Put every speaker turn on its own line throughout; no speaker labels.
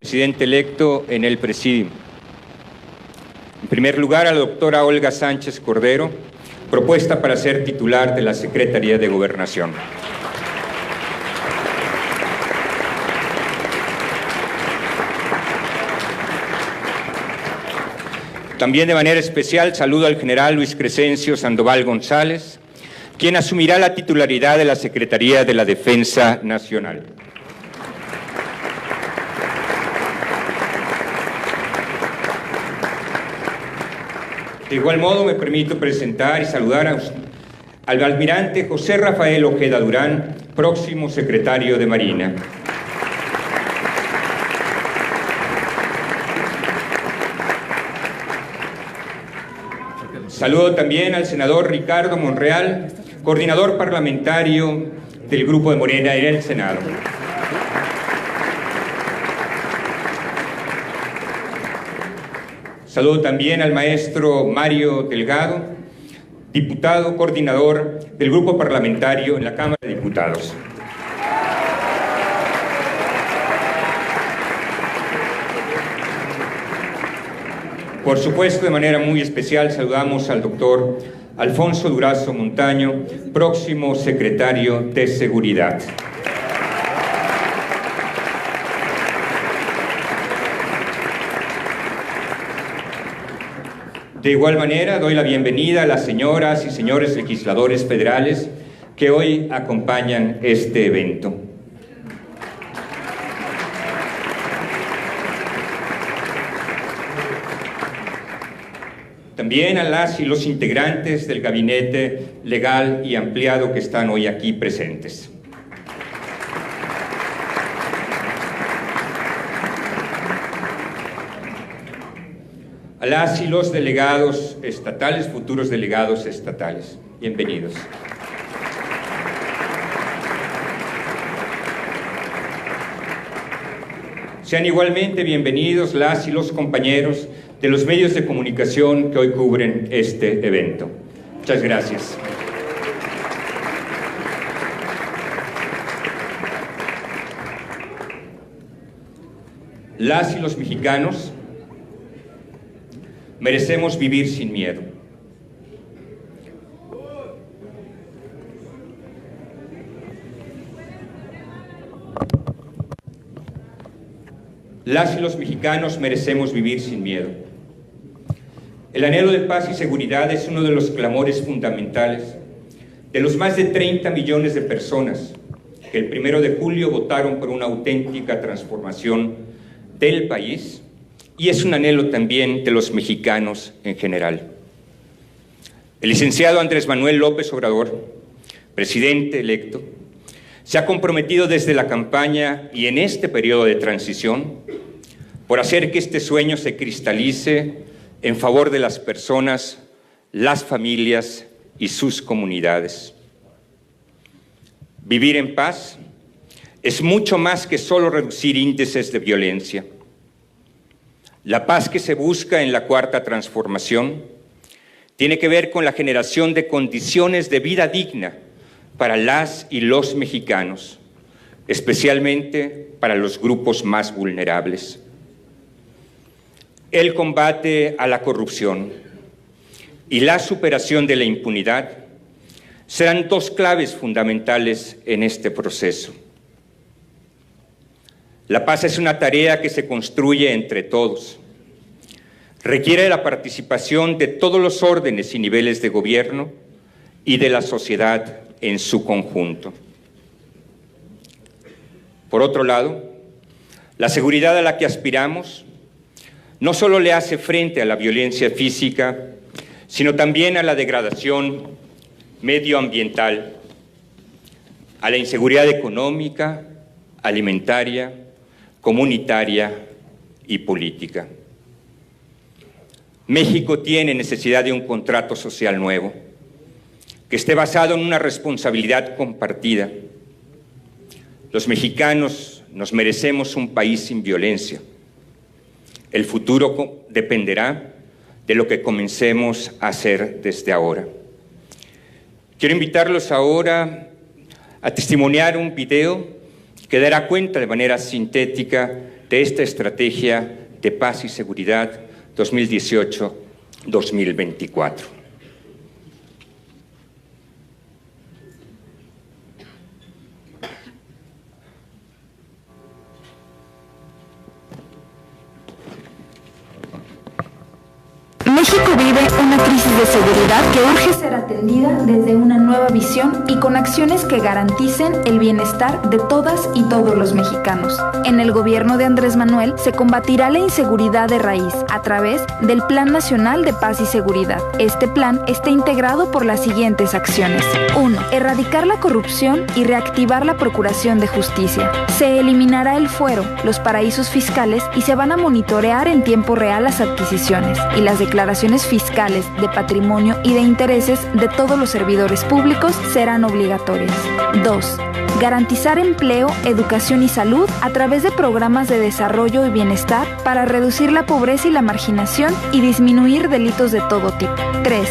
Presidente electo en el Presidium. En primer lugar, a la doctora Olga Sánchez Cordero, propuesta para ser titular de la Secretaría de Gobernación. También de manera especial saludo al general Luis Crescencio Sandoval González, quien asumirá la titularidad de la Secretaría de la Defensa Nacional. De igual modo, me permito presentar y saludar al almirante José Rafael Ojeda Durán, próximo secretario de Marina. Saludo también al senador Ricardo Monreal, coordinador parlamentario del Grupo de Morena en el Senado. Saludo también al maestro Mario Delgado, diputado coordinador del Grupo Parlamentario en la Cámara de Diputados. Por supuesto, de manera muy especial, saludamos al doctor Alfonso Durazo Montaño, próximo secretario de Seguridad. De igual manera, doy la bienvenida a las señoras y señores legisladores federales que hoy acompañan este evento. También a las y los integrantes del gabinete legal y ampliado que están hoy aquí presentes. A las y los delegados estatales, futuros delegados estatales. Bienvenidos. Sean igualmente bienvenidos las y los compañeros de los medios de comunicación que hoy cubren este evento. Muchas gracias. Las y los mexicanos merecemos vivir sin miedo. Las y los mexicanos merecemos vivir sin miedo. El anhelo de paz y seguridad es uno de los clamores fundamentales de los más de 30 millones de personas que el 1 de julio votaron por una auténtica transformación del país, y es un anhelo también de los mexicanos en general. El licenciado Andrés Manuel López Obrador, presidente electo, se ha comprometido desde la campaña y en este periodo de transición por hacer que este sueño se cristalice en favor de las personas, las familias y sus comunidades. Vivir en paz es mucho más que solo reducir índices de violencia. La paz que se busca en la Cuarta Transformación tiene que ver con la generación de condiciones de vida digna para las y los mexicanos, especialmente para los grupos más vulnerables. El combate a la corrupción y la superación de la impunidad serán dos claves fundamentales en este proceso. La paz es una tarea que se construye entre todos. Requiere la participación de todos los órdenes y niveles de gobierno y de la sociedad en su conjunto. Por otro lado, la seguridad a la que aspiramos no solo le hace frente a la violencia física, sino también a la degradación medioambiental, a la inseguridad económica, alimentaria, comunitaria y política. México tiene necesidad de un contrato social nuevo, que esté basado en una responsabilidad compartida. Los mexicanos nos merecemos un país sin violencia. El futuro dependerá de lo que comencemos a hacer desde ahora. Quiero invitarlos ahora a testimoniar un video que dará cuenta de manera sintética de esta estrategia de paz y seguridad 2018-2024.
México vive una crisis de seguridad que urge ser atendida desde una nueva visión y con acciones que garanticen el bienestar de todas y todos los mexicanos. En el gobierno de Andrés Manuel se combatirá la inseguridad de raíz a través del Plan Nacional de Paz y Seguridad. Este plan está integrado por las siguientes acciones. 1. Erradicar la corrupción y reactivar la Procuración de Justicia. Se eliminará el fuero, los paraísos fiscales y se van a monitorear en tiempo real las adquisiciones y las declaraciones fiscales de patrimonio y de intereses de todos los servidores públicos serán obligatorias. 2. Garantizar empleo, educación y salud a través de programas de desarrollo y bienestar para reducir la pobreza y la marginación y disminuir delitos de todo tipo. 3.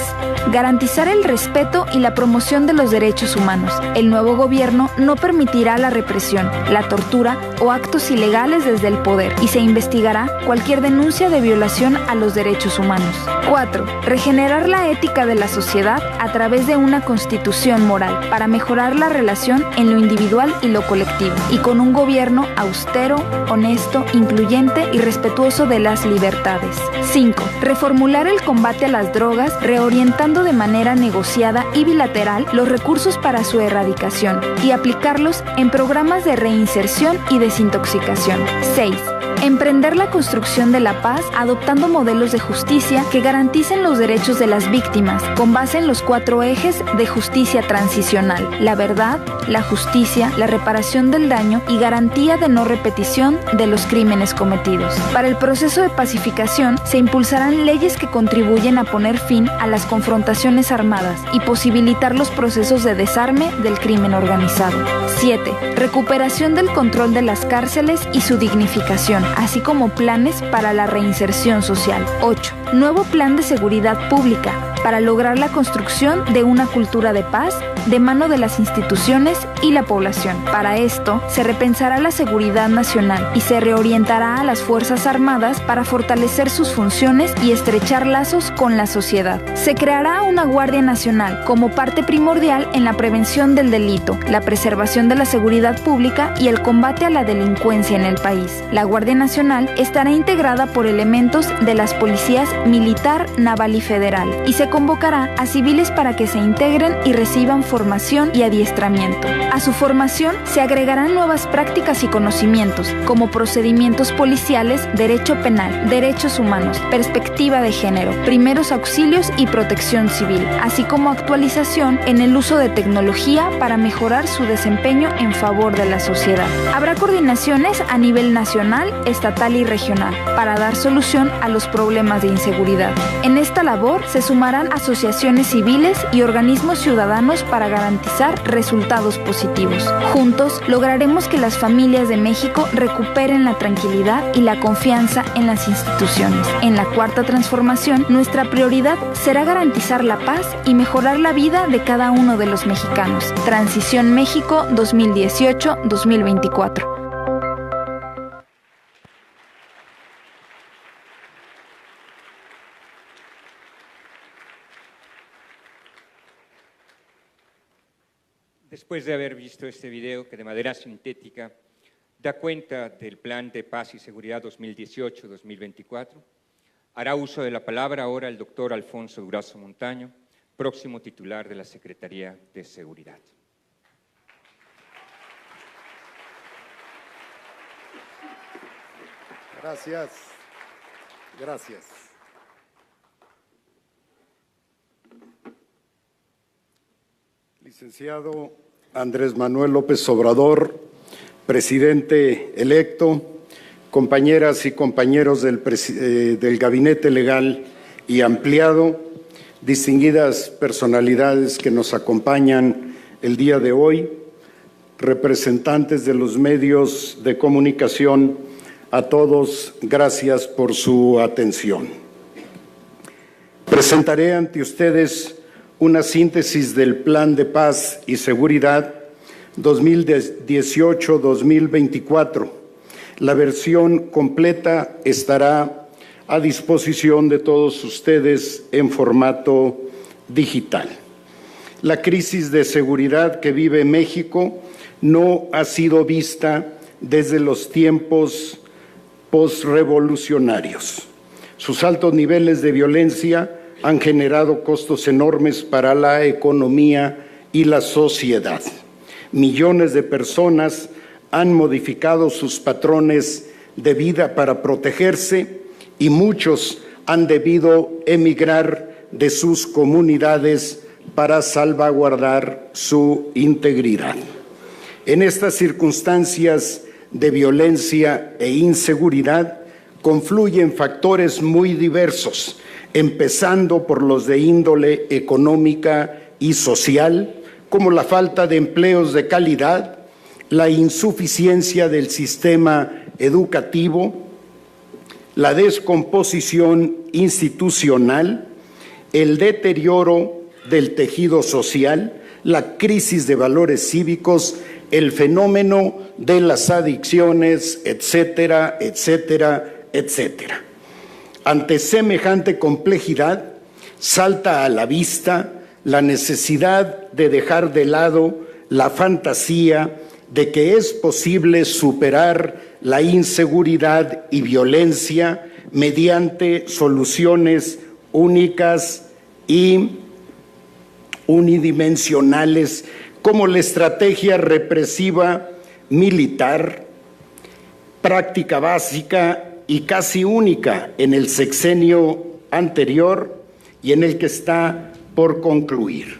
Garantizar el respeto y la promoción de los derechos humanos. El nuevo gobierno no permitirá la represión, la tortura o actos ilegales desde el poder y se investigará cualquier denuncia de violación a los derechos humanos. 4. Regenerar la ética de la sociedad a través de una constitución moral para mejorar la relación en lo individual y lo colectivo y con un gobierno austero, honesto, incluyente y respetuoso de las libertades. 5. Reformular el combate a las drogas, reorientando de manera negociada y bilateral los recursos para su erradicación y aplicarlos en programas de reinserción y desintoxicación. 6. Emprender la construcción de la paz adoptando modelos de justicia que garanticen los derechos de las víctimas con base en los 4 ejes de justicia transicional: la verdad, la justicia, la reparación del daño y garantía de no repetición de los crímenes cometidos. Para el proceso de pacificación se impulsarán leyes que contribuyen a poner fin a las confrontaciones armadas y posibilitar los procesos de desarme del crimen organizado. 7. Recuperación del control de las cárceles y su dignificación, así como planes para la reinserción social. 8. Nuevo plan de seguridad pública para lograr la construcción de una cultura de paz de mano de las instituciones y la población. Para esto, se repensará la seguridad nacional y se reorientará a las Fuerzas Armadas para fortalecer sus funciones y estrechar lazos con la sociedad. Se creará una Guardia Nacional como parte primordial en la prevención del delito, la preservación de la seguridad pública y el combate a la delincuencia en el país. La Guardia Nacional estará integrada por elementos de las policías militar, naval y federal y se convocará a civiles para que se integren y reciban formación y adiestramiento. A su formación se agregarán nuevas prácticas y conocimientos, como procedimientos policiales, derecho penal, derechos humanos, perspectiva de género, primeros auxilios y protección civil, así como actualización en el uso de tecnología para mejorar su desempeño en favor de la sociedad. Habrá coordinaciones a nivel nacional, estatal y regional para dar solución a los problemas de inseguridad. En esta labor se sumarán asociaciones civiles y organismos ciudadanos para garantizar resultados positivos. Juntos lograremos que las familias de México recuperen la tranquilidad y la confianza en las instituciones. En la cuarta transformación, nuestra prioridad será garantizar la paz y mejorar la vida de cada uno de los mexicanos. Transición México 2018-2024.
Después de haber visto este video que de manera sintética da cuenta del Plan de Paz y Seguridad 2018-2024, hará uso de la palabra ahora el doctor Alfonso Durazo Montaño, próximo titular de la Secretaría de Seguridad.
Gracias. Gracias. Licenciado Andrés Manuel López Obrador, presidente electo, compañeras y compañeros del Gabinete Legal y Ampliado, distinguidas personalidades que nos acompañan el día de hoy, representantes de los medios de comunicación, a todos, gracias por su atención. Presentaré ante ustedes una síntesis del Plan de Paz y Seguridad 2018-2024. La versión completa estará a disposición de todos ustedes en formato digital. La crisis de seguridad que vive México no ha sido vista desde los tiempos posrevolucionarios. Sus altos niveles de violencia han generado costos enormes para la economía y la sociedad. Millones de personas han modificado sus patrones de vida para protegerse y muchos han debido emigrar de sus comunidades para salvaguardar su integridad. En estas circunstancias de violencia e inseguridad confluyen factores muy diversos, empezando por los de índole económica y social, como la falta de empleos de calidad, la insuficiencia del sistema educativo, la descomposición institucional, el deterioro del tejido social, la crisis de valores cívicos, el fenómeno de las adicciones, etcétera, etcétera, etcétera. Ante semejante complejidad, salta a la vista la necesidad de dejar de lado la fantasía de que es posible superar la inseguridad y violencia mediante soluciones únicas y unidimensionales como la estrategia represiva militar, práctica básica y casi única en el sexenio anterior y en el que está por concluir.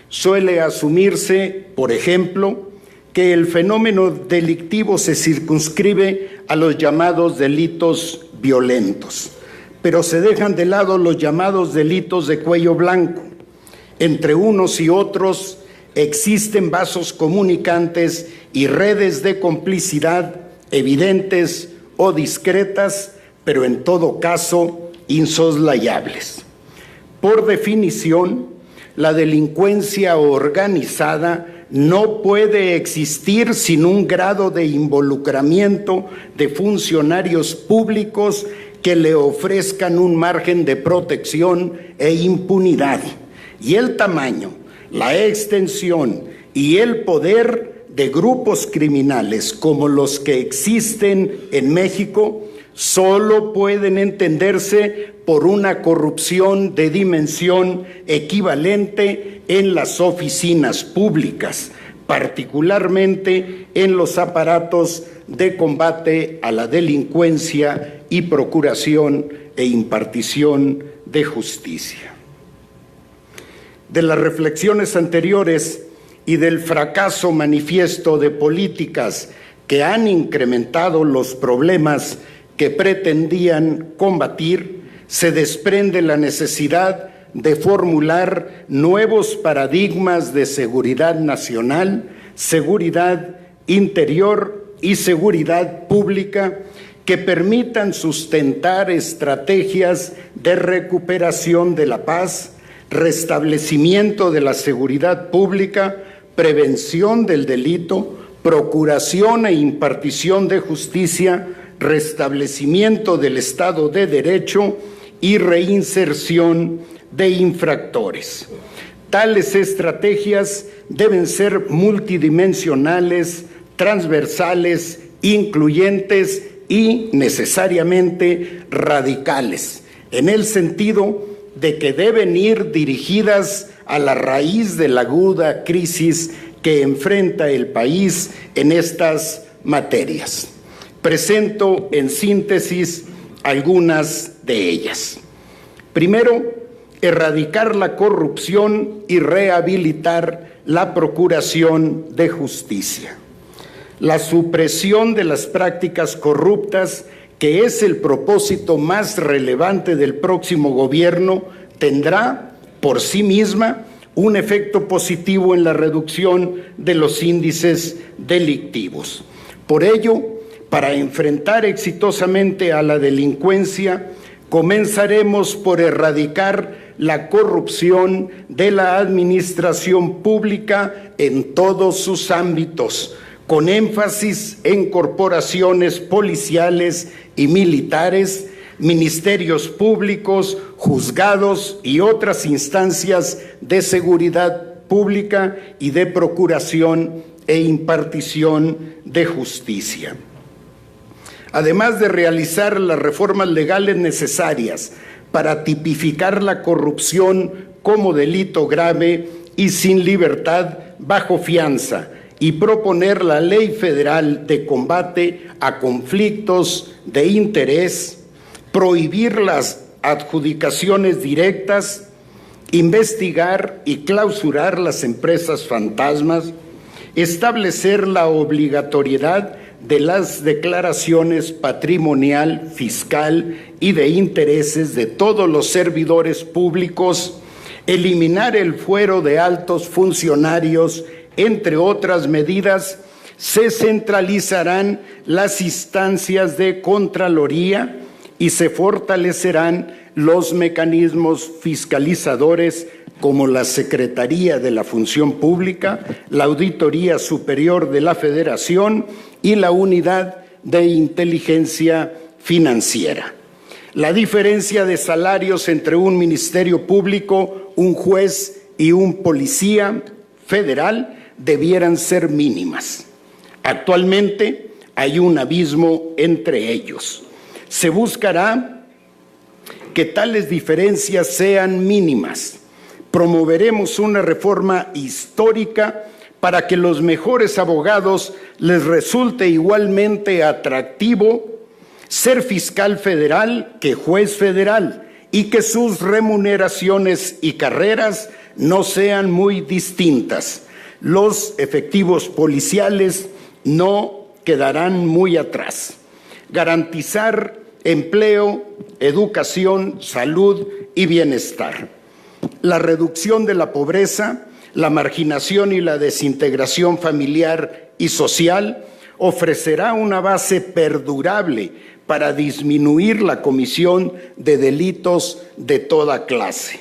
Suele asumirse, por ejemplo, que el fenómeno delictivo se circunscribe a los llamados delitos violentos, pero se dejan de lado los llamados delitos de cuello blanco. Entre unos y otros existen vasos comunicantes y redes de complicidad evidentes o discretas, pero en todo caso insoslayables. Por definición, la delincuencia organizada no puede existir sin un grado de involucramiento de funcionarios públicos que le ofrezcan un margen de protección e impunidad. Y el tamaño, la extensión y el poder de grupos criminales como los que existen en México solo pueden entenderse por una corrupción de dimensión equivalente en las oficinas públicas, particularmente en los aparatos de combate a la delincuencia y procuración e impartición de justicia. De las reflexiones anteriores y del fracaso manifiesto de políticas que han incrementado los problemas que pretendían combatir, se desprende la necesidad de formular nuevos paradigmas de seguridad nacional, seguridad interior y seguridad pública que permitan sustentar estrategias de recuperación de la paz, restablecimiento de la seguridad pública, prevención del delito, procuración e impartición de justicia, restablecimiento del Estado de Derecho y reinserción de infractores. Tales estrategias deben ser multidimensionales, transversales, incluyentes y necesariamente radicales, en el sentido de que deben ir dirigidas a la raíz de la aguda crisis que enfrenta el país en estas materias. Presento en síntesis algunas de ellas. Primero, erradicar la corrupción y rehabilitar la procuración de justicia. La supresión de las prácticas corruptas, que es el propósito más relevante del próximo gobierno, tendrá por sí misma un efecto positivo en la reducción de los índices delictivos. Por ello, para enfrentar exitosamente a la delincuencia, comenzaremos por erradicar la corrupción de la administración pública en todos sus ámbitos, con énfasis en corporaciones policiales y militares, ministerios públicos, juzgados y otras instancias de seguridad pública y de procuración e impartición de justicia. Además de realizar las reformas legales necesarias para tipificar la corrupción como delito grave y sin libertad bajo fianza, y proponer la Ley Federal de Combate a Conflictos de Interés, prohibir las adjudicaciones directas, investigar y clausurar las empresas fantasmas, establecer la obligatoriedad de las declaraciones patrimonial, fiscal y de intereses de todos los servidores públicos, eliminar el fuero de altos funcionarios, entre otras medidas. Se centralizarán las instancias de Contraloría y se fortalecerán los mecanismos fiscalizadores como la Secretaría de la Función Pública, la Auditoría Superior de la Federación y la Unidad de Inteligencia Financiera. La diferencia de salarios entre un ministerio público, un juez y un policía federal debieran ser mínimas. Actualmente hay un abismo entre ellos. Se buscará que tales diferencias sean mínimas. Promoveremos una reforma histórica para que los mejores abogados les resulte igualmente atractivo ser fiscal federal que juez federal y que sus remuneraciones y carreras no sean muy distintas. Los efectivos policiales no quedarán muy atrás. Garantizar empleo, educación, salud y bienestar. La reducción de la pobreza, la marginación y la desintegración familiar y social ofrecerá una base perdurable para disminuir la comisión de delitos de toda clase.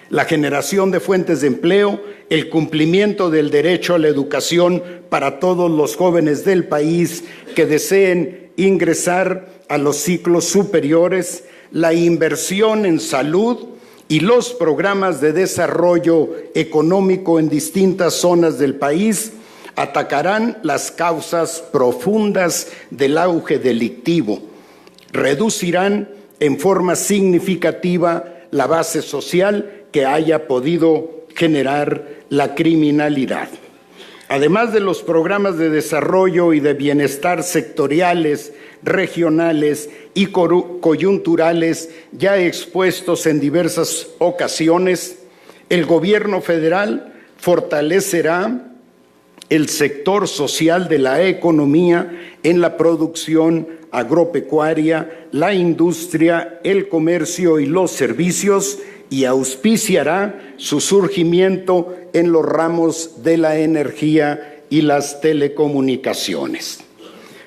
La generación de fuentes de empleo, el cumplimiento del derecho a la educación para todos los jóvenes del país que deseen ingresar a los ciclos superiores, la inversión en salud y los programas de desarrollo económico en distintas zonas del país atacarán las causas profundas del auge delictivo, reducirán en forma significativa la base social que haya podido generar la criminalidad. Además de los programas de desarrollo y de bienestar sectoriales, regionales y coyunturales ya expuestos en diversas ocasiones, el gobierno federal fortalecerá el sector social de la economía en la producción agropecuaria, la industria, el comercio y los servicios, y auspiciará su surgimiento en los ramos de la energía y las telecomunicaciones.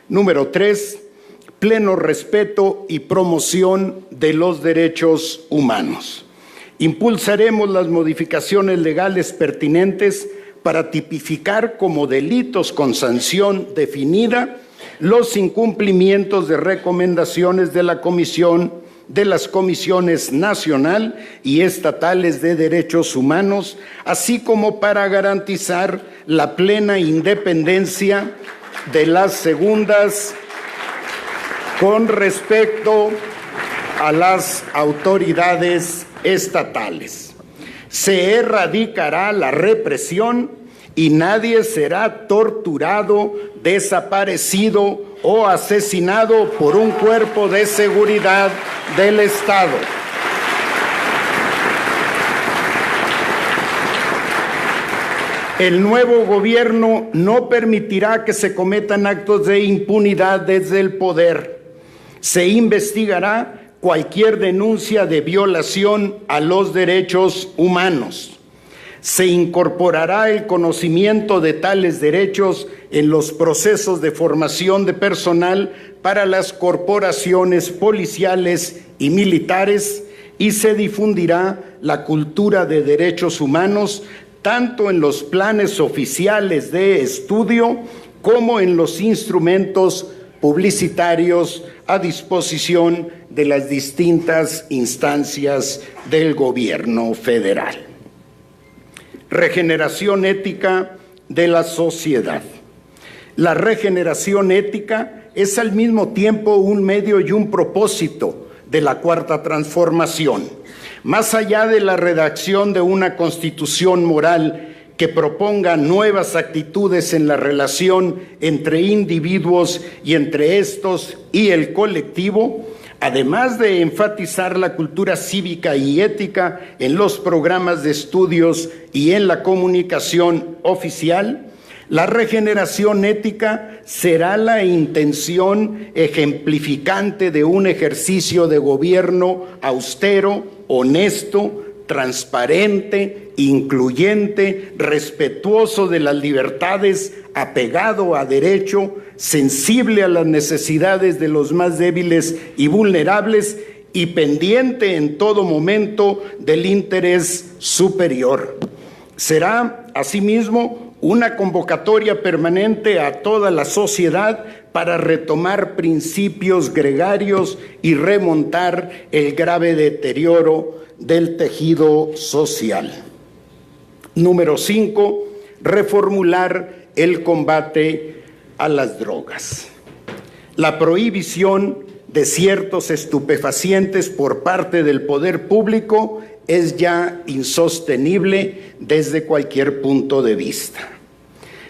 Número 3, pleno respeto y promoción de los derechos humanos. Impulsaremos las modificaciones legales pertinentes para tipificar como delitos con sanción definida los incumplimientos de recomendaciones de la Comisión de las Comisiones Nacional y Estatales de Derechos Humanos, así como para garantizar la plena independencia de las segundas con respecto a las autoridades estatales. Se erradicará la represión y nadie será torturado, desaparecido o asesinado por un cuerpo de seguridad del Estado. El nuevo gobierno no permitirá que se cometan actos de impunidad desde el poder. Se investigará cualquier denuncia de violación a los derechos humanos. Se incorporará el conocimiento de tales derechos en los procesos de formación de personal para las corporaciones policiales y militares y se difundirá la cultura de derechos humanos tanto en los planes oficiales de estudio como en los instrumentos publicitarios a disposición de las distintas instancias del gobierno federal. Regeneración ética de la sociedad. La regeneración ética es al mismo tiempo un medio y un propósito de la Cuarta Transformación. Más allá de la redacción de una constitución moral que proponga nuevas actitudes en la relación entre individuos y entre estos y el colectivo, además de enfatizar la cultura cívica y ética en los programas de estudios y en la comunicación oficial, la regeneración ética será la intención ejemplificante de un ejercicio de gobierno austero, honesto, transparente, incluyente, respetuoso de las libertades, apegado a derecho, sensible a las necesidades de los más débiles y vulnerables y pendiente en todo momento del interés superior. Será, asimismo, una convocatoria permanente a toda la sociedad para retomar principios gregarios y remontar el grave deterioro del tejido social. Número 5, reformular el combate a las drogas. La prohibición de ciertos estupefacientes por parte del poder público es ya insostenible desde cualquier punto de vista.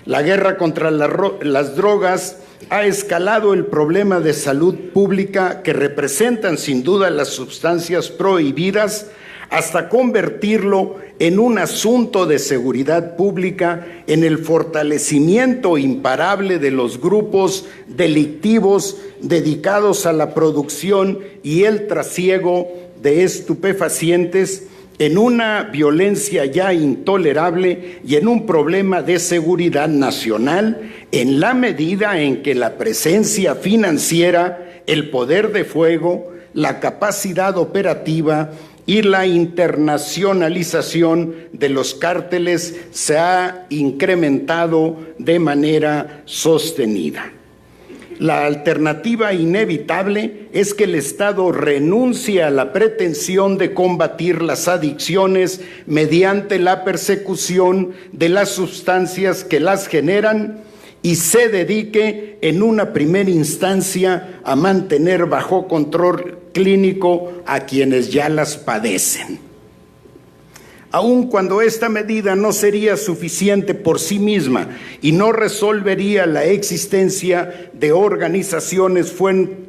La guerra contra las drogas ha escalado el problema de salud pública que representan sin duda las sustancias prohibidas hasta convertirlo en un asunto de seguridad pública, en el fortalecimiento imparable de los grupos delictivos dedicados a la producción y el trasiego de estupefacientes, en una violencia ya intolerable y en un problema de seguridad nacional, en la medida en que la presencia financiera, el poder de fuego, la capacidad operativa y la internacionalización de los cárteles se ha incrementado de manera sostenida. La alternativa inevitable es que el Estado renuncie a la pretensión de combatir las adicciones mediante la persecución de las sustancias que las generan y se dedique en una primera instancia a mantener bajo control clínico a quienes ya las padecen. Aun cuando esta medida no sería suficiente por sí misma y no resolvería la existencia de organizaciones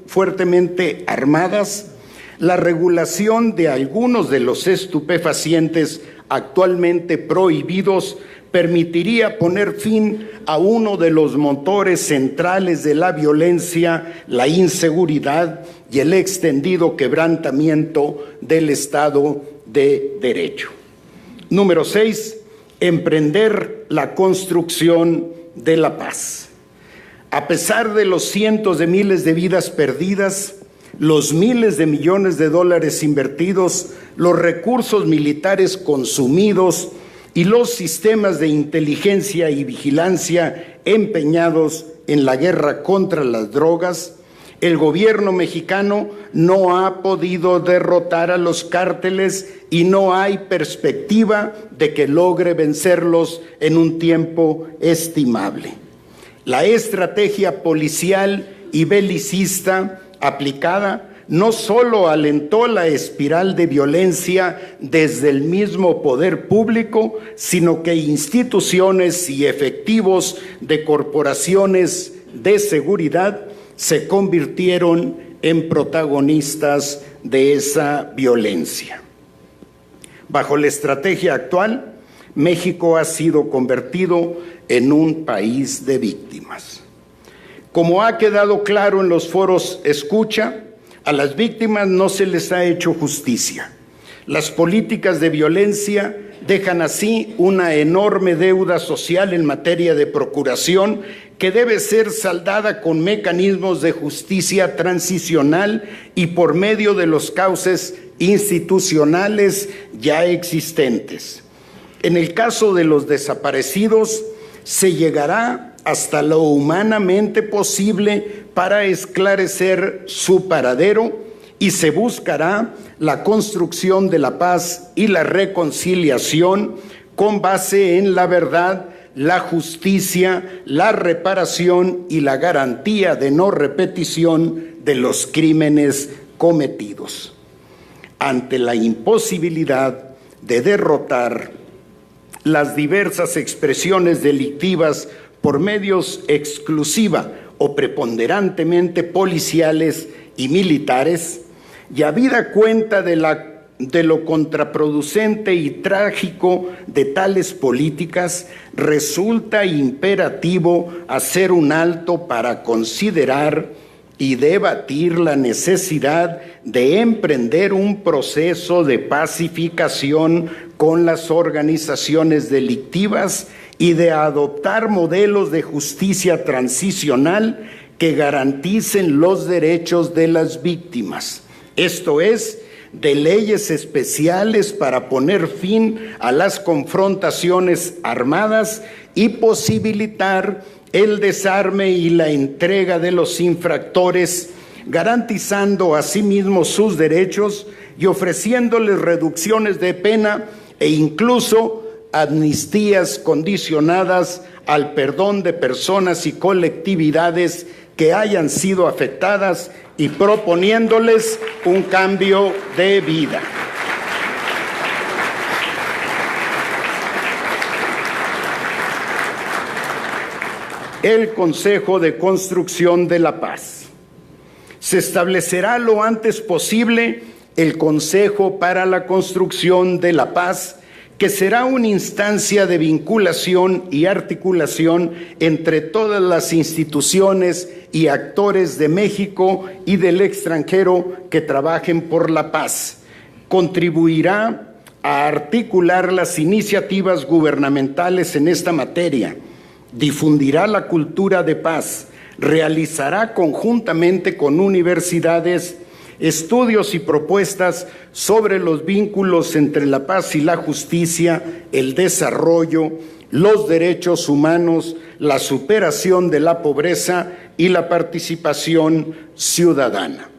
fuertemente armadas, la regulación de algunos de los estupefacientes actualmente prohibidos permitiría poner fin a uno de los motores centrales de la violencia, la inseguridad y el extendido quebrantamiento del Estado de Derecho. Número 6, emprender la construcción de la paz. A pesar de los cientos de miles de vidas perdidas, los miles de millones de dólares invertidos, los recursos militares consumidos y los sistemas de inteligencia y vigilancia empeñados en la guerra contra las drogas, el gobierno mexicano no ha podido derrotar a los cárteles y no hay perspectiva de que logre vencerlos en un tiempo estimable. La estrategia policial y belicista aplicada no solo alentó la espiral de violencia desde el mismo poder público, sino que instituciones y efectivos de corporaciones de seguridad se convirtieron en protagonistas de esa violencia. Bajo la estrategia actual, México ha sido convertido en un país de víctimas. Como ha quedado claro en los foros escucha, a las víctimas no se les ha hecho justicia. Las políticas de violencia dejan así una enorme deuda social en materia de procuración que debe ser saldada con mecanismos de justicia transicional y por medio de los cauces institucionales ya existentes. En el caso de los desaparecidos, se llegará hasta lo humanamente posible para esclarecer su paradero y se buscará la construcción de la paz y la reconciliación con base en la verdad, la justicia, la reparación y la garantía de no repetición de los crímenes cometidos. Ante la imposibilidad de derrotar las diversas expresiones delictivas por medios exclusiva o preponderantemente policiales y militares, y habida cuenta de lo contraproducente y trágico de tales políticas, resulta imperativo hacer un alto para considerar y debatir la necesidad de emprender un proceso de pacificación con las organizaciones delictivas y de adoptar modelos de justicia transicional que garanticen los derechos de las víctimas. Esto es, de leyes especiales para poner fin a las confrontaciones armadas y posibilitar el desarme y la entrega de los infractores, garantizando asimismo sus derechos y ofreciéndoles reducciones de pena e incluso amnistías condicionadas al perdón de personas y colectividades que hayan sido afectadas y proponiéndoles un cambio de vida. El Consejo de Construcción de la Paz. Se establecerá lo antes posible el Consejo para la Construcción de la Paz, que será una instancia de vinculación y articulación entre todas las instituciones y actores de México y del extranjero que trabajen por la paz. Contribuirá a articular las iniciativas gubernamentales en esta materia, difundirá la cultura de paz, realizará conjuntamente con universidades estudios y propuestas sobre los vínculos entre la paz y la justicia, el desarrollo, los derechos humanos, la superación de la pobreza y la participación ciudadana.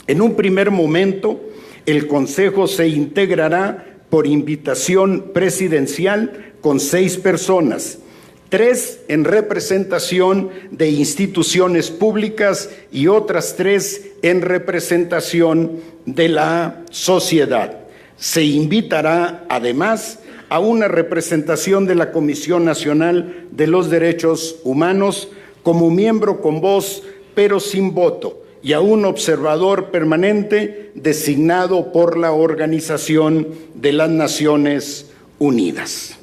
En un primer momento, el Consejo se integrará por invitación presidencial con 6 personas, 3 en representación de instituciones públicas y otras 3 en representación de la sociedad. Se invitará además a una representación de la Comisión Nacional de los Derechos Humanos como miembro con voz pero sin voto y a un observador permanente designado por la Organización de las Naciones Unidas.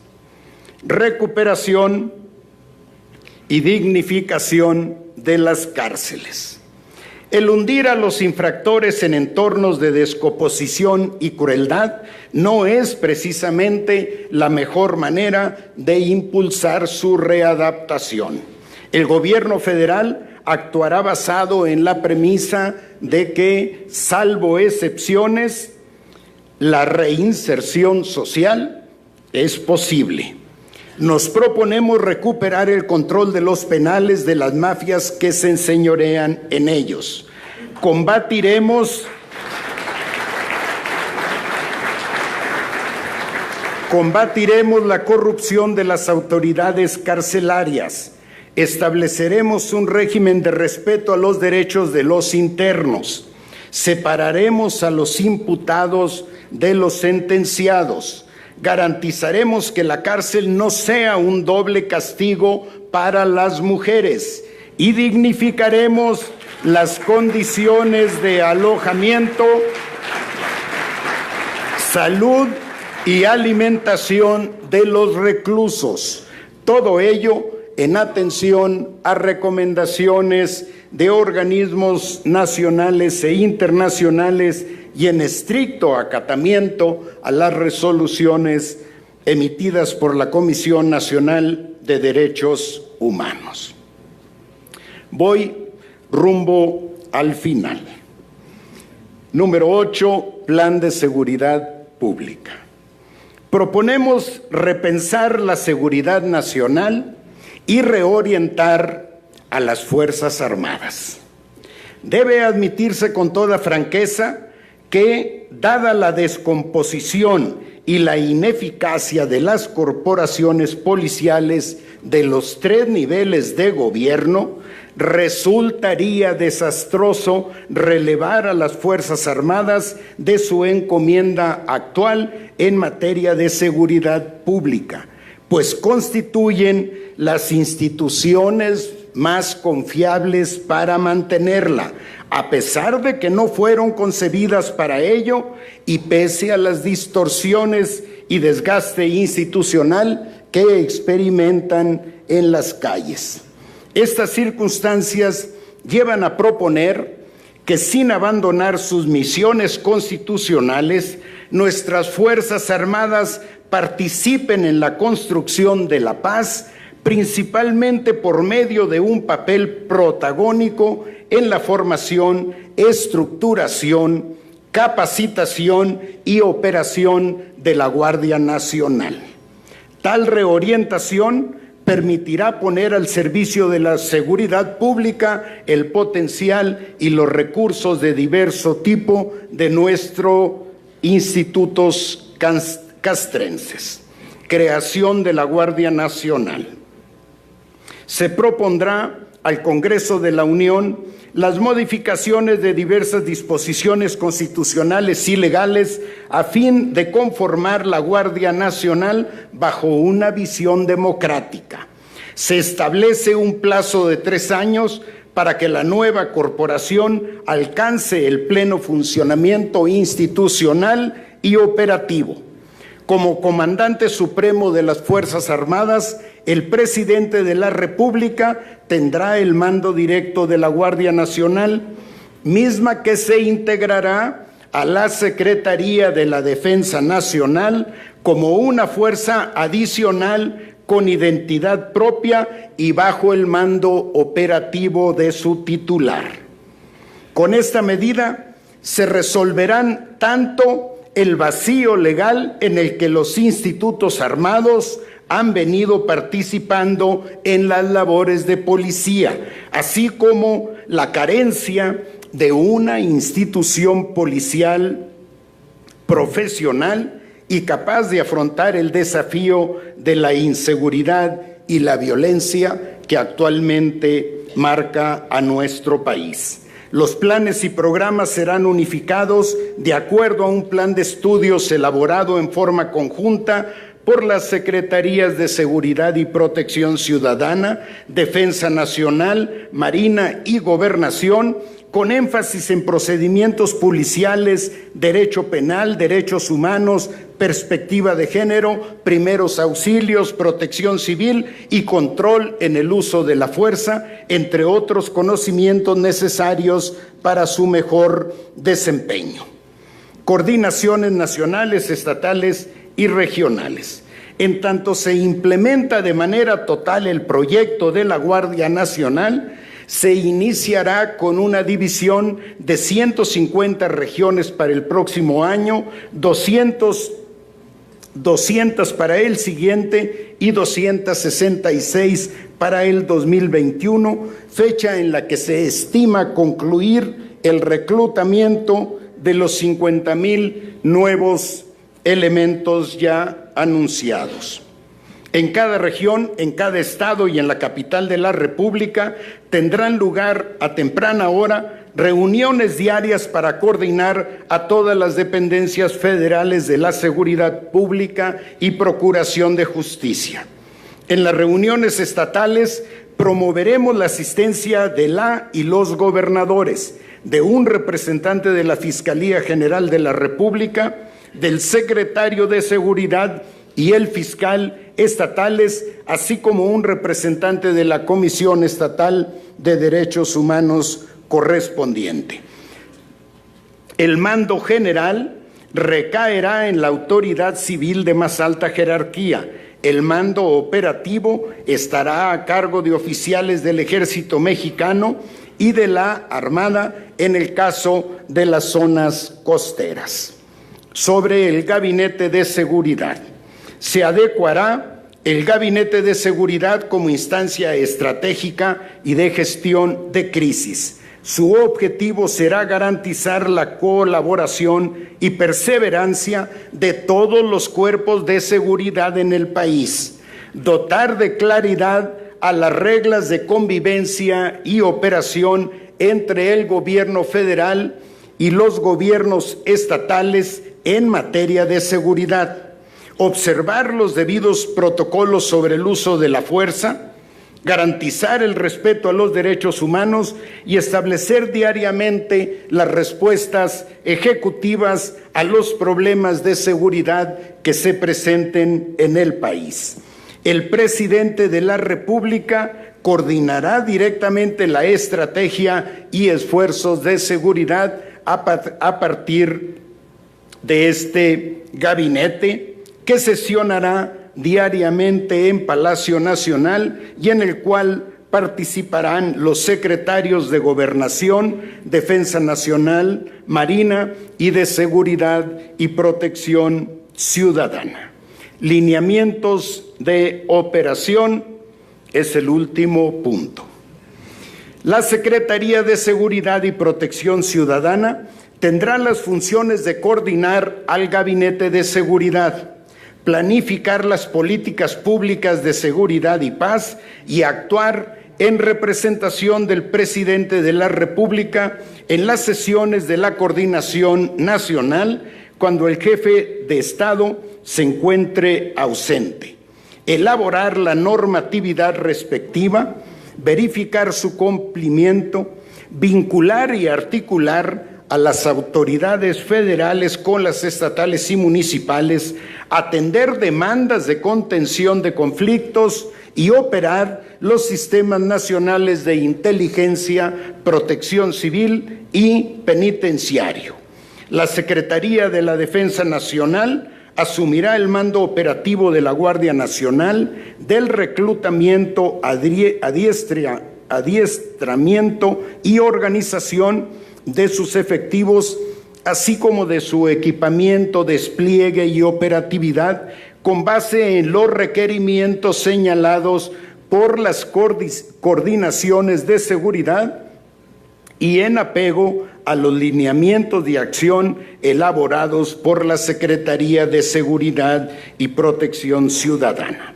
Recuperación y dignificación de las cárceles. El hundir a los infractores en entornos de descomposición y crueldad no es precisamente la mejor manera de impulsar su readaptación. El gobierno federal actuará basado en la premisa de que, salvo excepciones, la reinserción social es posible. Nos proponemos recuperar el control de los penales de las mafias que se enseñorean en ellos. Combatiremos la corrupción de las autoridades carcelarias. Estableceremos un régimen de respeto a los derechos de los internos. Separaremos a los imputados de los sentenciados. Garantizaremos que la cárcel no sea un doble castigo para las mujeres y dignificaremos las condiciones de alojamiento, salud y alimentación de los reclusos. Todo ello en atención a recomendaciones de organismos nacionales e internacionales y en estricto acatamiento a las resoluciones emitidas por la Comisión Nacional de Derechos Humanos. Voy rumbo al final. Número 8, Plan de Seguridad Pública. Proponemos repensar la seguridad nacional y reorientar a las Fuerzas Armadas. Debe admitirse con toda franqueza que, dada la descomposición y la ineficacia de las corporaciones policiales de los 3 niveles de gobierno, resultaría desastroso relevar a las Fuerzas Armadas de su encomienda actual en materia de seguridad pública, pues constituyen las instituciones más confiables para mantenerla, a pesar de que no fueron concebidas para ello y pese a las distorsiones y desgaste institucional que experimentan en las calles. Estas circunstancias llevan a proponer que, sin abandonar sus misiones constitucionales, nuestras Fuerzas Armadas participen en la construcción de la paz, principalmente por medio de un papel protagónico en la formación, estructuración, capacitación y operación de la Guardia Nacional. Tal reorientación permitirá poner al servicio de la seguridad pública el potencial y los recursos de diverso tipo de nuestros institutos castrenses. Creación de la Guardia Nacional. Se propondrá al Congreso de la Unión las modificaciones de diversas disposiciones constitucionales y legales a fin de conformar la Guardia Nacional bajo una visión democrática. Se establece un plazo de 3 años para que la nueva corporación alcance el pleno funcionamiento institucional y operativo. Como comandante supremo de las Fuerzas Armadas, el presidente de la República tendrá el mando directo de la Guardia Nacional, misma que se integrará a la Secretaría de la Defensa Nacional como una fuerza adicional con identidad propia y bajo el mando operativo de su titular. Con esta medida se resolverán tanto el vacío legal en el que los institutos armados han venido participando en las labores de policía, así como la carencia de una institución policial profesional y capaz de afrontar el desafío de la inseguridad y la violencia que actualmente marca a nuestro país. Los planes y programas serán unificados de acuerdo a un plan de estudios elaborado en forma conjunta por las Secretarías de Seguridad y Protección Ciudadana, Defensa Nacional, Marina y Gobernación, con énfasis en procedimientos policiales, derecho penal, derechos humanos, perspectiva de género, primeros auxilios, protección civil y control en el uso de la fuerza, entre otros conocimientos necesarios para su mejor desempeño. Coordinaciones nacionales, estatales y regionales. En tanto se implementa de manera total el proyecto de la Guardia Nacional, se iniciará con una división de 150 regiones para el próximo año, 200 para el siguiente y 266 para el 2021, fecha en la que se estima concluir el reclutamiento de los 50,000 nuevos elementos ya anunciados. En cada región, en cada estado y en la capital de la República tendrán lugar a temprana hora reuniones diarias para coordinar a todas las dependencias federales de la seguridad pública y procuración de justicia. En las reuniones estatales promoveremos la asistencia de la y los gobernadores, de un representante de la Fiscalía General de la República, del secretario de Seguridad y el fiscal estatales, así como un representante de la Comisión Estatal de Derechos Humanos correspondiente. El mando general recaerá en la autoridad civil de más alta jerarquía. El mando operativo estará a cargo de oficiales del Ejército Mexicano y de la Armada en el caso de las zonas costeras. Sobre el Gabinete de Seguridad, se adecuará el Gabinete de Seguridad como instancia estratégica y de gestión de crisis. Su objetivo será garantizar la colaboración y perseverancia de todos los cuerpos de seguridad en el país, dotar de claridad a las reglas de convivencia y operación entre el gobierno federal y los gobiernos estatales en materia de seguridad, observar los debidos protocolos sobre el uso de la fuerza, garantizar el respeto a los derechos humanos y establecer diariamente las respuestas ejecutivas a los problemas de seguridad que se presenten en el país. El presidente de la República coordinará directamente la estrategia y esfuerzos de seguridad a partir de este gabinete, que sesionará diariamente en Palacio Nacional y en el cual participarán los secretarios de Gobernación, Defensa Nacional, Marina y de Seguridad y Protección Ciudadana. Lineamientos de operación es el último punto. La Secretaría de Seguridad y Protección Ciudadana tendrá las funciones de coordinar al Gabinete de Seguridad, planificar las políticas públicas de seguridad y paz y actuar en representación del presidente de la República en las sesiones de la Coordinación Nacional cuando el jefe de Estado se encuentre ausente, elaborar la normatividad respectiva, verificar su cumplimiento, vincular y articular a las autoridades federales con las estatales y municipales, atender demandas de contención de conflictos y operar los sistemas nacionales de inteligencia, protección civil y penitenciario. La Secretaría de la Defensa Nacional asumirá el mando operativo de la Guardia Nacional, del reclutamiento, adiestramiento y organización de sus efectivos, así como de su equipamiento, despliegue y operatividad, con base en los requerimientos señalados por las coordinaciones de seguridad y en apego a los lineamientos de acción elaborados por la Secretaría de Seguridad y Protección Ciudadana.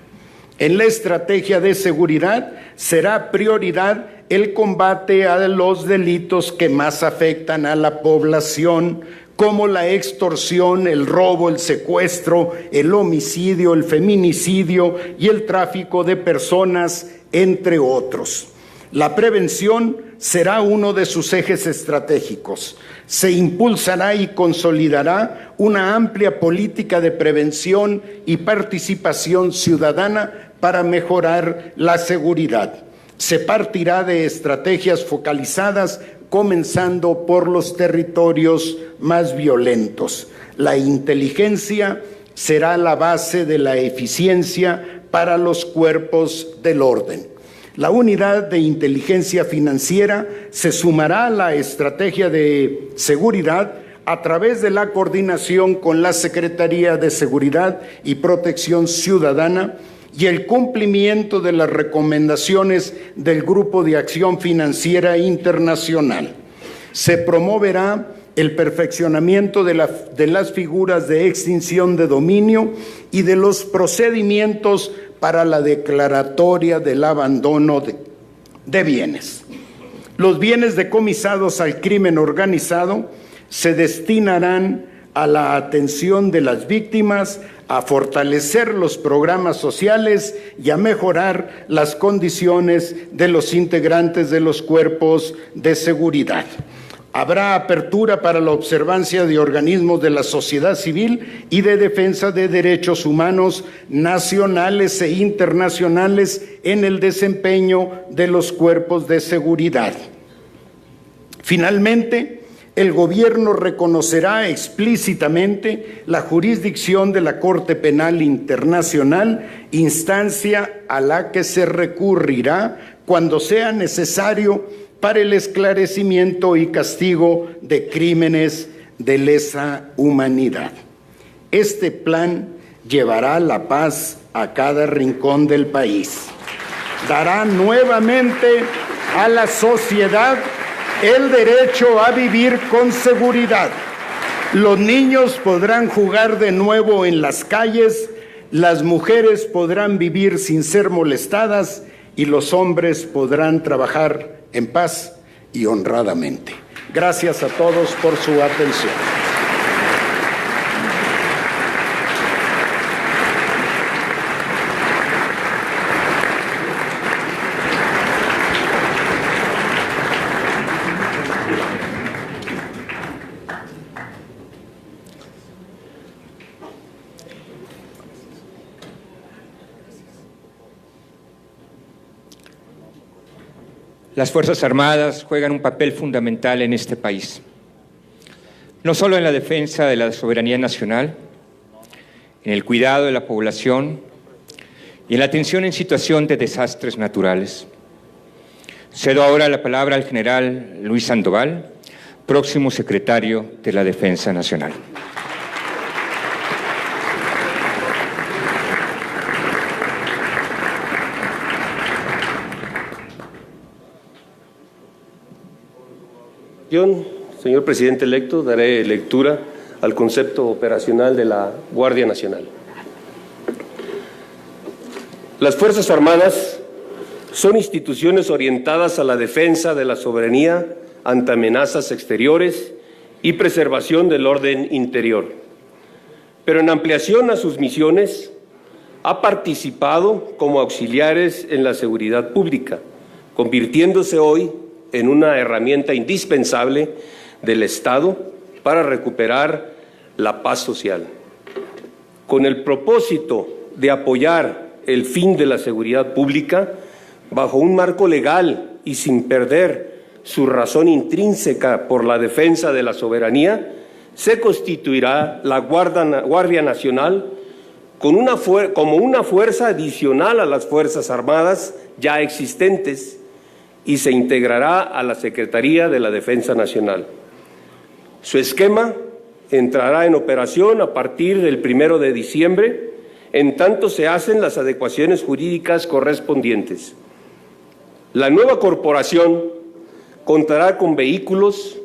En la estrategia de seguridad será prioridad el combate a los delitos que más afectan a la población, como la extorsión, el robo, el secuestro, el homicidio, el feminicidio y el tráfico de personas, entre otros. La prevención será uno de sus ejes estratégicos. Se impulsará y consolidará una amplia política de prevención y participación ciudadana para mejorar la seguridad. Se partirá de estrategias focalizadas, comenzando por los territorios más violentos. La inteligencia será la base de la eficiencia para los cuerpos del orden. La unidad de inteligencia financiera se sumará a la estrategia de seguridad a través de la coordinación con la Secretaría de Seguridad y Protección Ciudadana y el cumplimiento de las recomendaciones del Grupo de Acción Financiera Internacional. Se promoverá el perfeccionamiento de las figuras de extinción de dominio y de los procedimientos para la declaratoria del abandono de bienes. Los bienes decomisados al crimen organizado se destinarán a la atención de las víctimas, a fortalecer los programas sociales y a mejorar las condiciones de los integrantes de los cuerpos de seguridad. Habrá apertura para la observancia de organismos de la sociedad civil y de defensa de derechos humanos nacionales e internacionales en el desempeño de los cuerpos de seguridad. Finalmente, El Gobierno reconocerá explícitamente la jurisdicción de la Corte Penal Internacional, instancia a la que se recurrirá cuando sea necesario para el esclarecimiento y castigo de crímenes de lesa humanidad. Este plan llevará la paz a cada rincón del país. Dará nuevamente a la sociedad el derecho a vivir con seguridad. Los niños podrán jugar de nuevo en las calles, las mujeres podrán vivir sin ser molestadas y los hombres podrán trabajar en paz y honradamente. Gracias a todos por su atención.
Las Fuerzas Armadas juegan un papel fundamental en este país, no solo en la defensa de la soberanía nacional, en el cuidado de la población y en la atención en situación de desastres naturales. Cedo ahora la palabra al general Luis Sandoval, próximo secretario de la Defensa Nacional.
Señor presidente electo, daré lectura al concepto operacional de la Guardia Nacional. Las Fuerzas Armadas son instituciones orientadas a la defensa de la soberanía ante amenazas exteriores y preservación del orden interior. Pero en ampliación a sus misiones, ha participado como auxiliares en la seguridad pública, convirtiéndose hoy en una herramienta indispensable del Estado para recuperar la paz social. Con el propósito de apoyar el fin de la seguridad pública, bajo un marco legal y sin perder su razón intrínseca por la defensa de la soberanía, se constituirá la Guardia Nacional como una fuerza adicional a las Fuerzas Armadas ya existentes y se integrará a la Secretaría de la Defensa Nacional. Su esquema entrará en operación a partir del 1 de diciembre, en tanto se hacen las adecuaciones jurídicas correspondientes. La nueva corporación contará con vehículos,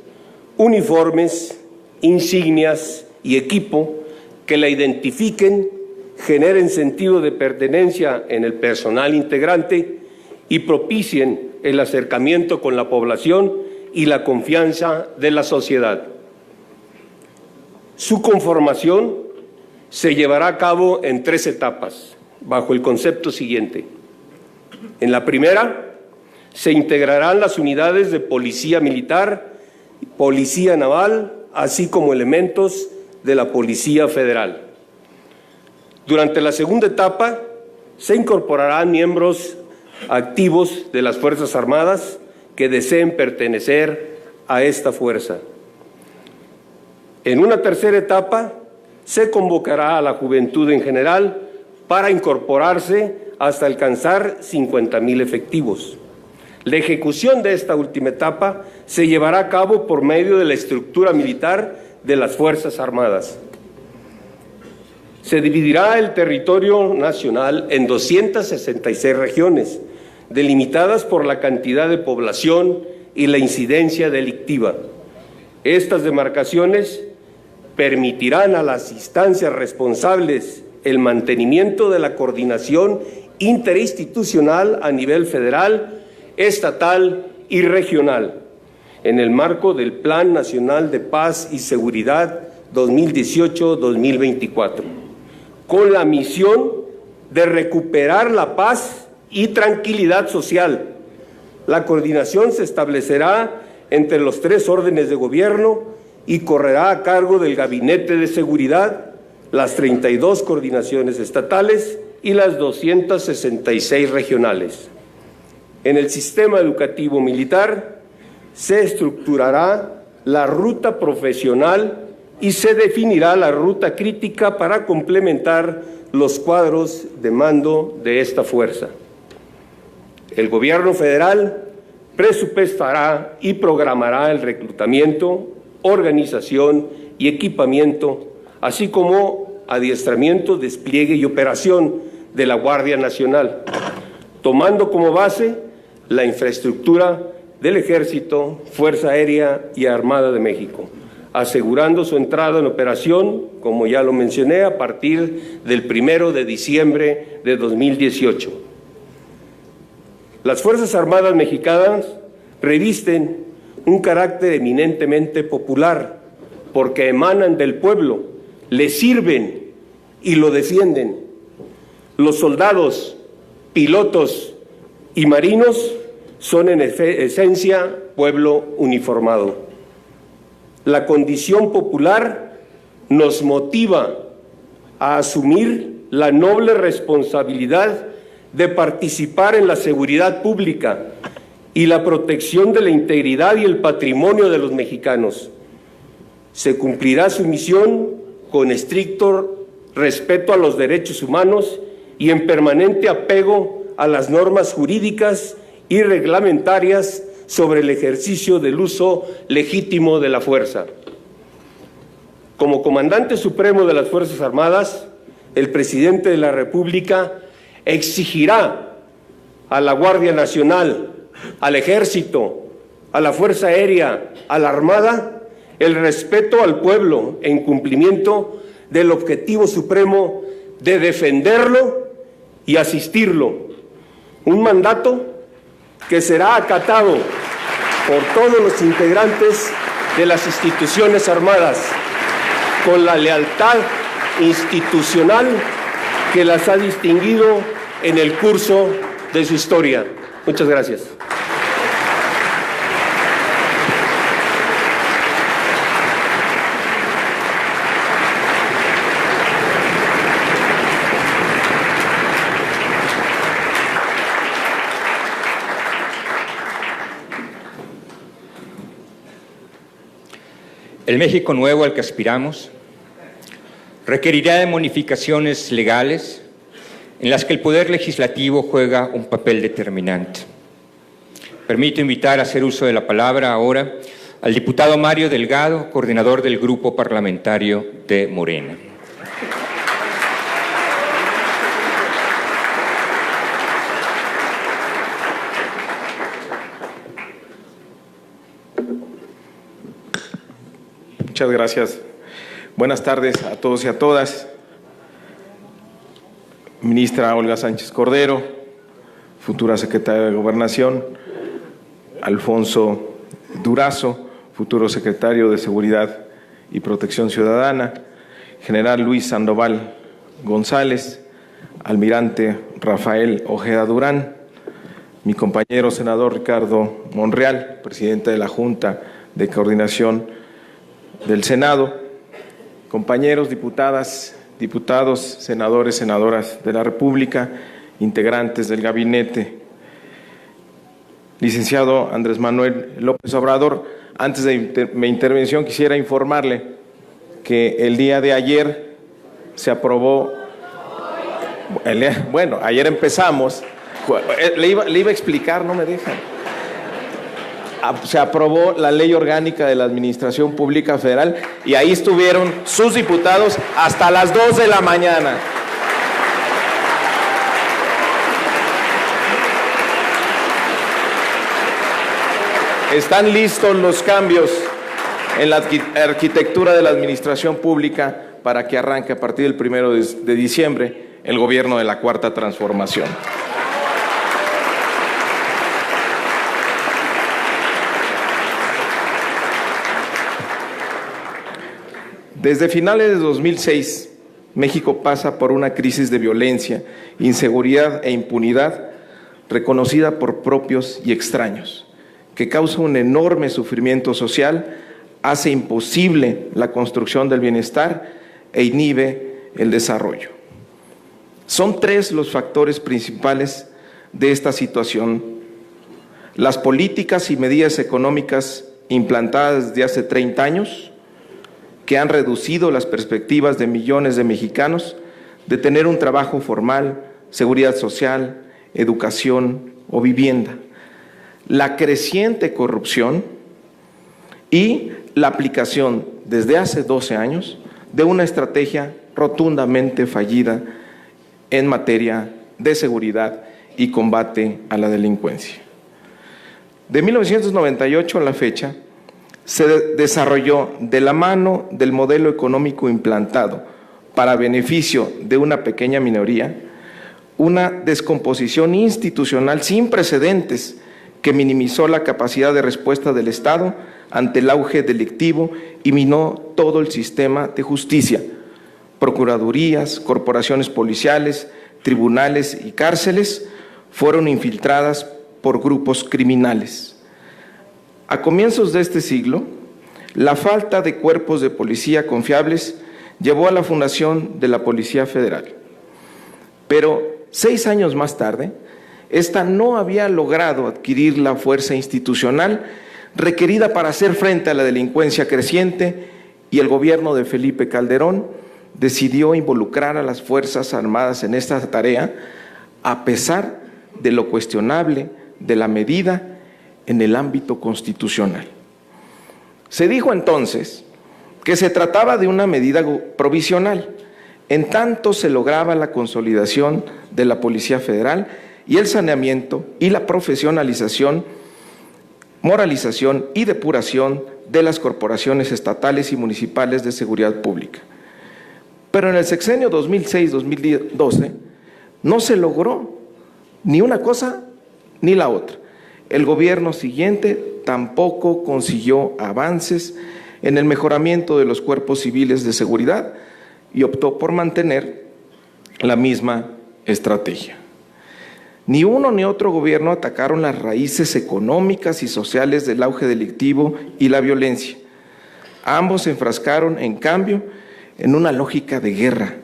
uniformes, insignias y equipo que la identifiquen, generen sentido de pertenencia en el personal integrante y propicien el acercamiento con la población y la confianza de la sociedad. Su conformación se llevará a cabo en 3 etapas, bajo el concepto siguiente. En la primera, se integrarán las unidades de policía militar, policía naval, así como elementos de la Policía Federal. Durante la segunda etapa, se incorporarán miembros activos de las Fuerzas Armadas que deseen pertenecer a esta fuerza. En una tercera etapa, se convocará a la juventud en general para incorporarse hasta alcanzar 50,000 efectivos. La ejecución de esta última etapa se llevará a cabo por medio de la estructura militar de las Fuerzas Armadas. Se dividirá el territorio nacional en 266 regiones, delimitadas por la cantidad de población y la incidencia delictiva. Estas demarcaciones permitirán a las instancias responsables el mantenimiento de la coordinación interinstitucional a nivel federal, estatal y regional, en el marco del Plan Nacional de Paz y Seguridad 2018-2024, con la misión de recuperar la paz y tranquilidad social. La coordinación se establecerá entre los 3 órdenes de gobierno y correrá a cargo del Gabinete de Seguridad, las 32 coordinaciones estatales y las 266 regionales. En el sistema educativo militar se estructurará la ruta profesional y se definirá la ruta crítica para complementar los cuadros de mando de esta fuerza. El Gobierno federal presupuestará y programará el reclutamiento, organización y equipamiento, así como adiestramiento, despliegue y operación de la Guardia Nacional, tomando como base la infraestructura del Ejército, Fuerza Aérea y Armada de México, asegurando su entrada en operación, como ya lo mencioné, a partir del 1 de diciembre de 2018. Las Fuerzas Armadas mexicanas revisten un carácter eminentemente popular porque emanan del pueblo, le sirven y lo defienden. Los soldados, pilotos y marinos son en esencia pueblo uniformado. La condición popular nos motiva a asumir la noble responsabilidad de participar en la seguridad pública y la protección de la integridad y el patrimonio de los mexicanos. Se cumplirá su misión con estricto respeto a los derechos humanos y en permanente apego a las normas jurídicas y reglamentarias sobre el ejercicio del uso legítimo de la fuerza. Como comandante supremo de las Fuerzas Armadas, el presidente de la República exigirá a la Guardia Nacional, al Ejército, a la Fuerza Aérea, a la Armada, el respeto al pueblo en cumplimiento del objetivo supremo de defenderlo y asistirlo. Un mandato que será acatado por todos los integrantes de las instituciones armadas, con la lealtad institucional que las ha distinguido en el curso de su historia. Muchas gracias.
El México nuevo al que aspiramos requerirá de modificaciones legales en las que el Poder Legislativo juega un papel determinante. Permito invitar a hacer uso de la palabra ahora al diputado Mario Delgado, coordinador del Grupo Parlamentario de Morena.
Muchas gracias. Buenas tardes a todos y a todas. Ministra Olga Sánchez Cordero, futura secretaria de Gobernación, Alfonso Durazo, futuro secretario de Seguridad y Protección Ciudadana, General Luis Sandoval González, Almirante Rafael Ojeda Durán, mi compañero senador Ricardo Monreal, presidente de la Junta de Coordinación del Senado, compañeros diputadas, diputados, senadores, senadoras de la República, integrantes del gabinete, licenciado Andrés Manuel López Obrador. Antes de mi intervención quisiera informarle que el día de ayer se aprobó, bueno, ayer empezamos, le iba a explicar, no me dejan. Se aprobó la Ley Orgánica de la Administración Pública Federal y ahí estuvieron sus diputados hasta las 2 de la mañana. Están listos los cambios en la arquitectura de la Administración Pública para que arranque a partir del 1 de diciembre el gobierno de la Cuarta Transformación. Desde finales de 2006, México pasa por una crisis de violencia, inseguridad e impunidad reconocida por propios y extraños, que causa un enorme sufrimiento social, hace imposible la construcción del bienestar e inhibe el desarrollo. Son tres los factores principales de esta situación: las políticas y medidas económicas implantadas desde hace 30 años, que han reducido las perspectivas de millones de mexicanos de tener un trabajo formal, seguridad social, educación o vivienda, la creciente corrupción y la aplicación desde hace 12 años de una estrategia rotundamente fallida en materia de seguridad y combate a la delincuencia. De 1998 a la fecha, se desarrolló de la mano del modelo económico implantado para beneficio de una pequeña minoría, una descomposición institucional sin precedentes que minimizó la capacidad de respuesta del Estado ante el auge delictivo y minó todo el sistema de justicia, procuradurías, corporaciones policiales, tribunales y cárceles fueron infiltradas por grupos criminales. A comienzos de este siglo, la falta de cuerpos de policía confiables llevó a la fundación de la Policía Federal. Pero 6 años más tarde, esta no había logrado adquirir la fuerza institucional requerida para hacer frente a la delincuencia creciente y el gobierno de Felipe Calderón decidió involucrar a las Fuerzas Armadas en esta tarea a pesar de lo cuestionable de la medida en el ámbito constitucional. Se dijo entonces que se trataba de una medida provisional, en tanto se lograba la consolidación de la Policía Federal y el saneamiento y la profesionalización, moralización y depuración de las corporaciones estatales y municipales de seguridad pública. Pero en el sexenio 2006-2012 no se logró ni una cosa ni la otra. El gobierno siguiente tampoco consiguió avances en el mejoramiento de los cuerpos civiles de seguridad y optó por mantener la misma estrategia. Ni uno ni otro gobierno atacaron las raíces económicas y sociales del auge delictivo y la violencia. Ambos se enfrascaron, en cambio, en una lógica de guerra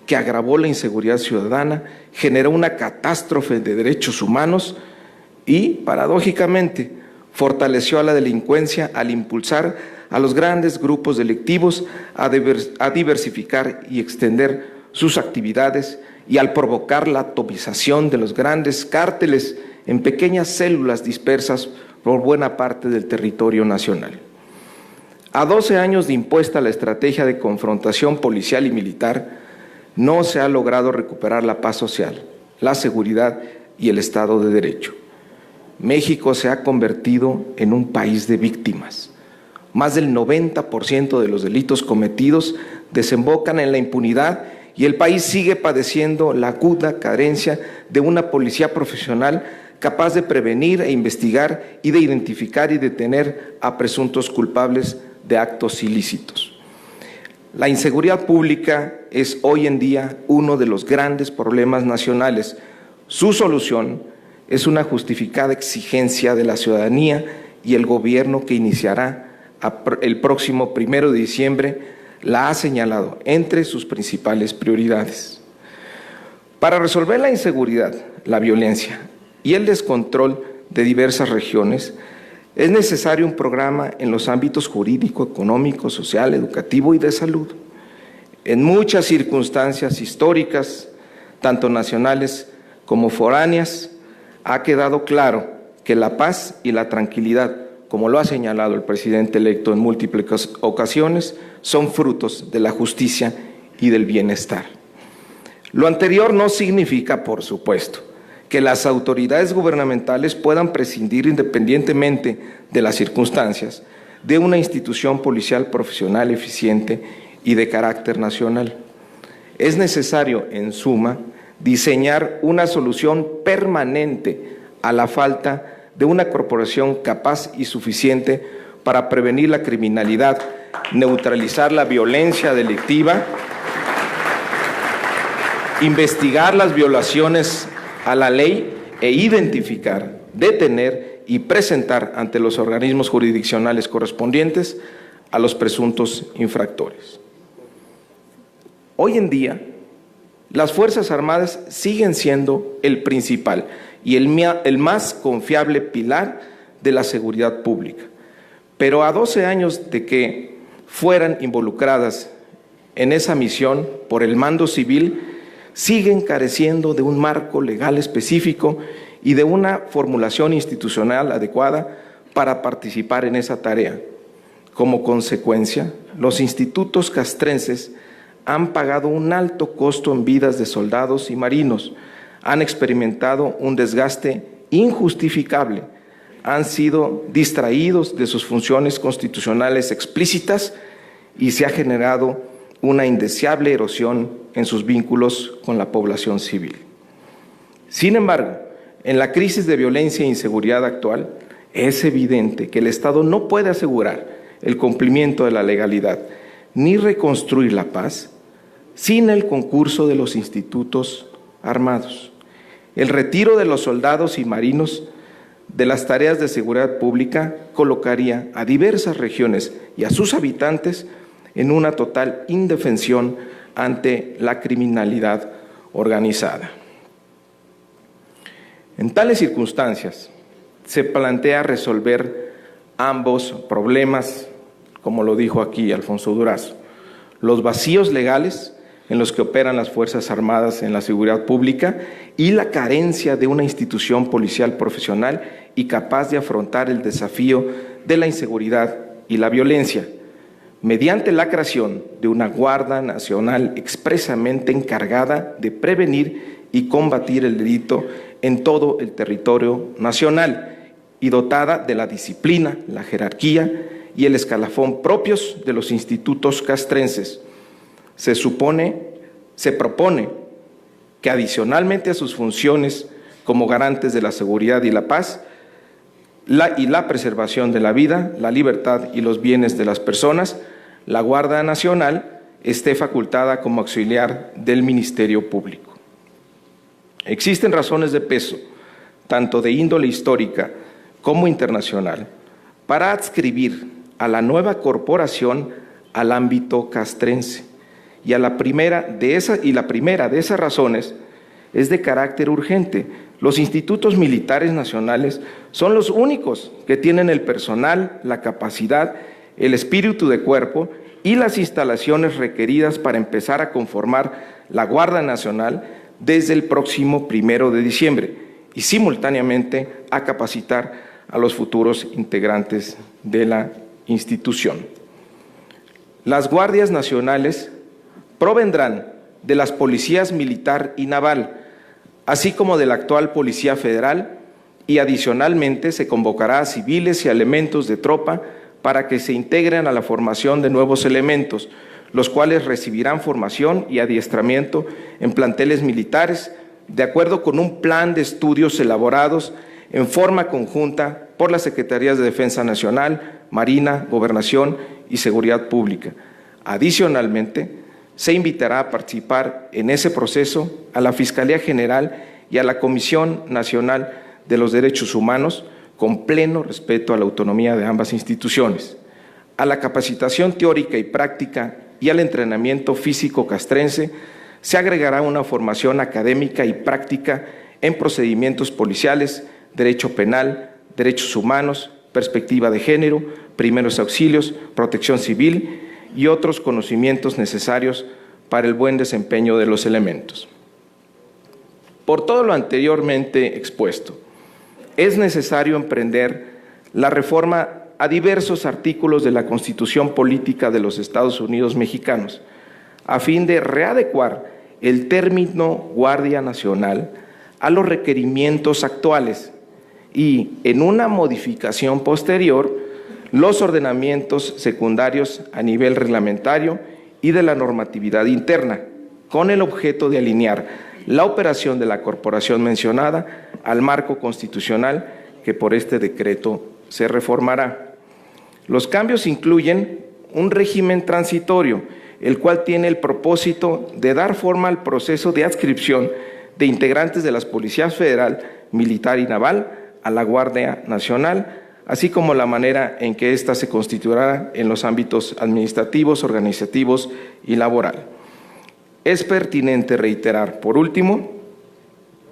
que agravó la inseguridad ciudadana, generó una catástrofe de derechos humanos y, paradójicamente, fortaleció a la delincuencia al impulsar a los grandes grupos delictivos a diversificar y extender sus actividades y al provocar la atomización de los grandes cárteles en pequeñas células dispersas por buena parte del territorio nacional. A 12 años de impuesta la estrategia de confrontación policial y militar, no se ha logrado recuperar la paz social, la seguridad y el Estado de Derecho. México se ha convertido en un país de víctimas. Más del 90% de los delitos cometidos desembocan en la impunidad y el país sigue padeciendo la aguda carencia de una policía profesional capaz de prevenir e investigar y de identificar y detener a presuntos culpables de actos ilícitos. La inseguridad pública es hoy en día uno de los grandes problemas nacionales. Su solución es una justificada exigencia de la ciudadanía y el gobierno que iniciará el próximo 1 de diciembre la ha señalado entre sus principales prioridades. Para resolver la inseguridad, la violencia y el descontrol de diversas regiones, es necesario un programa en los ámbitos jurídico, económico, social, educativo y de salud. En muchas circunstancias históricas, tanto nacionales como foráneas, ha quedado claro que la paz y la tranquilidad, como lo ha señalado el presidente electo en múltiples ocasiones, son frutos de la justicia y del bienestar. Lo anterior no significa, por supuesto, que las autoridades gubernamentales puedan prescindir independientemente de las circunstancias de una institución policial profesional, eficiente y de carácter nacional. Es necesario, en suma, diseñar una solución permanente a la falta de una corporación capaz y suficiente para prevenir la criminalidad, neutralizar la violencia delictiva, investigar las violaciones a la ley e identificar, detener y presentar ante los organismos jurisdiccionales correspondientes a los presuntos infractores. Hoy en día, las Fuerzas Armadas siguen siendo el principal y el más confiable pilar de la seguridad pública, pero a 12 años de que fueran involucradas en esa misión por el mando civil, siguen careciendo de un marco legal específico y de una formulación institucional adecuada para participar en esa tarea. Como consecuencia, los institutos castrenses han pagado un alto costo en vidas de soldados y marinos, han experimentado un desgaste injustificable, han sido distraídos de sus funciones constitucionales explícitas y se ha generado una indeseable erosión en sus vínculos con la población civil. Sin embargo, en la crisis de violencia e inseguridad actual, es evidente que el Estado no puede asegurar el cumplimiento de la legalidad ni reconstruir la paz sin el concurso de los institutos armados. El retiro de los soldados y marinos de las tareas de seguridad pública colocaría a diversas regiones y a sus habitantes en una total indefensión ante la criminalidad organizada. En tales circunstancias, se plantea resolver ambos problemas, como lo dijo aquí Alfonso Durazo: los vacíos legales en los que operan las Fuerzas Armadas en la seguridad pública y la carencia de una institución policial profesional y capaz de afrontar el desafío de la inseguridad y la violencia, mediante la creación de una Guardia Nacional expresamente encargada de prevenir y combatir el delito en todo el territorio nacional y dotada de la disciplina, la jerarquía y el escalafón propios de los institutos castrenses. Se propone que adicionalmente a sus funciones como garantes de la seguridad y la paz y la preservación de la vida, la libertad y los bienes de las personas, la Guardia Nacional esté facultada como auxiliar del Ministerio Público. Existen razones de peso, tanto de índole histórica como internacional, para adscribir a la nueva corporación al ámbito castrense. Y la primera de esas razones es de carácter urgente. Los institutos militares nacionales son los únicos que tienen el personal, la capacidad, el espíritu de cuerpo y las instalaciones requeridas para empezar a conformar la Guardia Nacional desde el próximo 1 de diciembre y simultáneamente a capacitar a los futuros integrantes de la institución. Las guardias nacionales provendrán de las policías militar y naval, así como de la actual Policía Federal, y adicionalmente se convocará a civiles y a elementos de tropa para que se integren a la formación de nuevos elementos, los cuales recibirán formación y adiestramiento en planteles militares, de acuerdo con un plan de estudios elaborados en forma conjunta por las Secretarías de Defensa Nacional, Marina, Gobernación y Seguridad Pública. Adicionalmente, se invitará a participar en ese proceso a la Fiscalía General y a la Comisión Nacional de los Derechos Humanos, con pleno respeto a la autonomía de ambas instituciones, a la capacitación teórica y práctica y al entrenamiento físico castrense. Se agregará una formación académica y práctica en procedimientos policiales, derecho penal, derechos humanos, perspectiva de género, primeros auxilios, protección civil y otros conocimientos necesarios para el buen desempeño de los elementos. Por todo lo anteriormente expuesto, es necesario emprender la reforma a diversos artículos de la Constitución Política de los Estados Unidos Mexicanos, a fin de readecuar el término Guardia Nacional a los requerimientos actuales y, en una modificación posterior, los ordenamientos secundarios a nivel reglamentario y de la normatividad interna, con el objeto de alinear la operación de la corporación mencionada al marco constitucional que por este decreto se reformará. Los cambios incluyen un régimen transitorio, el cual tiene el propósito de dar forma al proceso de adscripción de integrantes de las Policías Federal, Militar y Naval a la Guardia Nacional, así como la manera en que ésta se constituirá en los ámbitos administrativos, organizativos y laboral. Es pertinente reiterar, por último,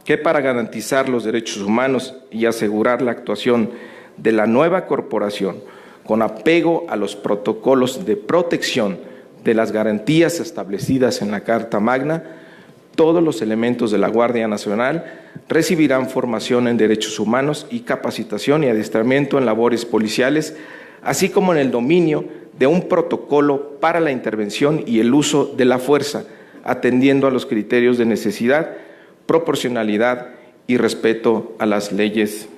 que para garantizar los derechos humanos y asegurar la actuación de la nueva corporación con apego a los protocolos de protección de las garantías establecidas en la Carta Magna, todos los elementos de la Guardia Nacional recibirán formación en derechos humanos y capacitación y adiestramiento en labores policiales, así como en el dominio de un protocolo para la intervención y el uso de la fuerza, atendiendo a los criterios de necesidad, proporcionalidad y respeto a las leyes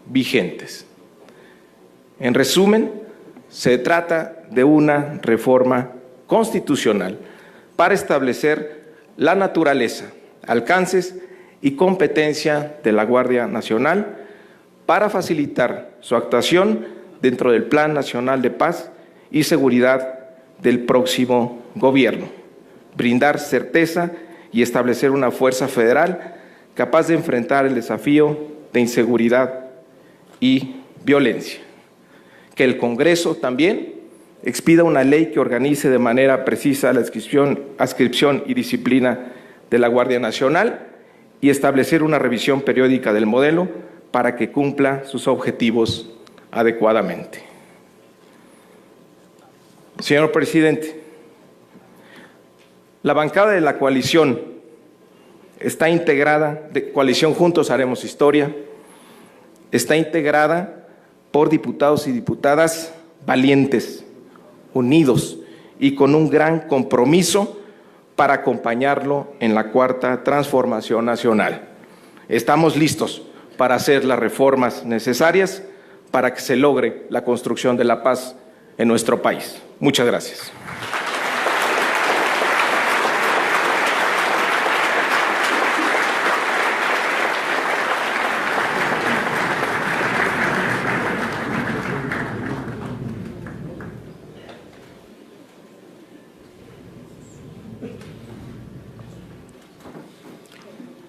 vigentes. En resumen, se trata de una reforma constitucional para establecer la naturaleza, alcances y competencia de la Guardia Nacional para facilitar su actuación dentro del Plan Nacional de Paz y Seguridad del próximo gobierno, brindar certeza y establecer una fuerza federal capaz de enfrentar el desafío de inseguridad y violencia. Que el Congreso también expida una ley que organice de manera precisa la adscripción y disciplina de la Guardia Nacional y establecer una revisión periódica del modelo para que cumpla sus objetivos adecuadamente. Señor presidente, la bancada de la coalición está integrada, de Coalición Juntos Haremos Historia, está integrada por diputados y diputadas valientes, unidos y con un gran compromiso para acompañarlo en la Cuarta Transformación Nacional. Estamos listos para hacer las reformas necesarias para que se logre la construcción de la paz en nuestro país. Muchas gracias.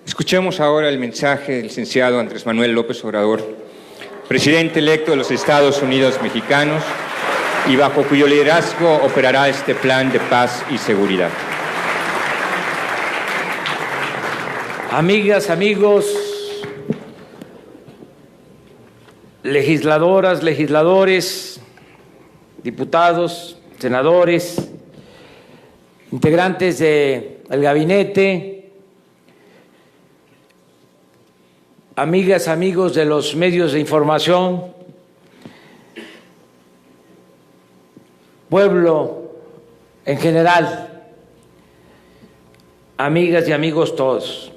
Escuchemos ahora el mensaje del licenciado Andrés Manuel López Obrador, presidente electo de los Estados Unidos mexicanos, y bajo cuyo liderazgo operará este plan de paz y seguridad.
Amigas, amigos, legisladoras, legisladores, diputados, senadores, integrantes del gabinete, amigas, amigos de los medios de información, pueblo en general, amigas y amigos todos.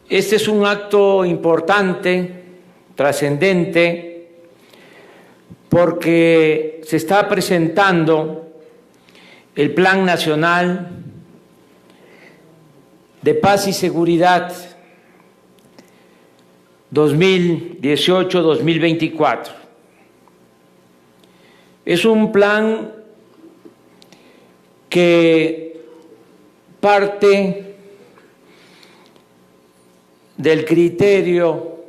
Este es un acto importante, trascendente, porque se está presentando el Plan Nacional de Paz y Seguridad 2018-2024. Es un plan que parte del criterio